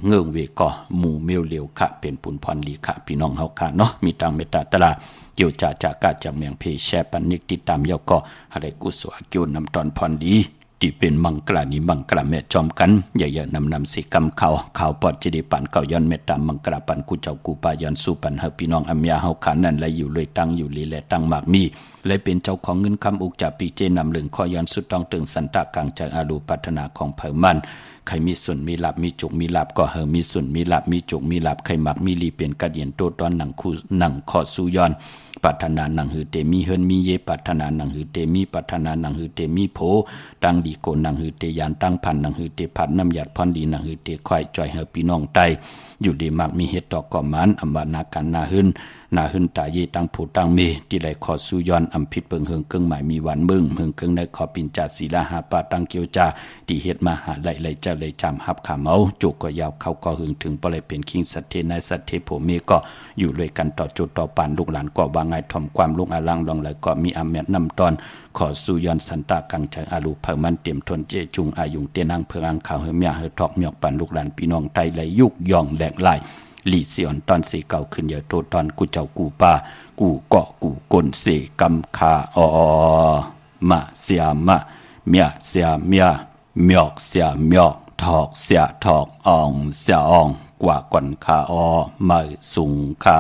เงื่องเวก่อหมู่เมียวเหลียวค่ะเป็นปุนพรลีค่ะพี่น้องเฮาค่ะเนาะมีตังเมตตาตลาเกี่ยวจากาจากเมียงเพแชปันนิกติดตามเยาก็อะไรกุศลเกี่ยวนำตอนพรดีที่เป็นมังกรานี้มังกราแม่จอมกันอย่านำสิกรรมข่าวปอดจะได้ปันเก่าย้อนเมตตามังกราปันกูเจ้ากูปาย้อนสู่ปันเฮาพี่น้องอัมยาเฮาขันนั่นและอยู่เลยตั้งอยู่ลีและตั้งมากมีเลยเป็นเจ้าของเงินคำอุกจากปีเจนำเหลืองคอย้อนสุดต้องตึงสันตะกังจากอารูปัฒนาของเผ่ามันใครมีส่วนมีหลับมีจุกมีหลับก็มีส่วนมีหลับมีจุกมีหลับใครมักมีลีเป็นกระเดียนโตตอนหนังคู่หนังขอสู่ย้อนปัฒนาหนังหือเตมีเฮินมีเยปัฒนาหนังหือเตมีปัฒนาหนังหือเตมีโพตั้งดีโกหนังหือเตยานตั้งพันหนังหือเตพัดน้ำหยัดพรดีหนังหือเตควายจ่อยเฮาพี่น้องไตอยู่ดีมักมีเฮ็ดตอกก่อมันอำบานากันนาหึนตาเยตั้งผู้ตั้งเมที่ไหลขอสู่ย้อนอำพิษเปิงเฮิงเครื่องหมายมีหวานมึงเฮิงเครื่องในขอปินจาศีลาหาปาตั้งเกียวจาที่เฮ็ดมาหาไหลจะเลยจำหับขาเมาจุกก็ยาวเข้าก็หึงถึงปเลยเป็นคิงสัตเทนายสัตเทโผเมก็อยู่ด้วยกันต่อจุดต่อปานลูกหลานก็ว่าไงถ่อมความลุงอาลังลองไหลก็มีอำแม่นำตอนขอสู่ย้อนสันตากังจังอาลูเพิ่มันเตรียมทนเจจุงอายุงเตนังเพิงอังข่าวเฮเมียเฮทอกเมียกปันลูกหลานพี่น้องไตไหลยุกย่องแหลกไหลลีเสียนตอนสีเก่าขึ้นเยอะโตตอนกูเจ้ากูป่ากูเกาะกูกลเสกำคามาเสียมาเมียเสียเมียเมียกเสียเมียกถอกเสียถอกอ่องเสียอ่องกว่ากวนคามาสุงคา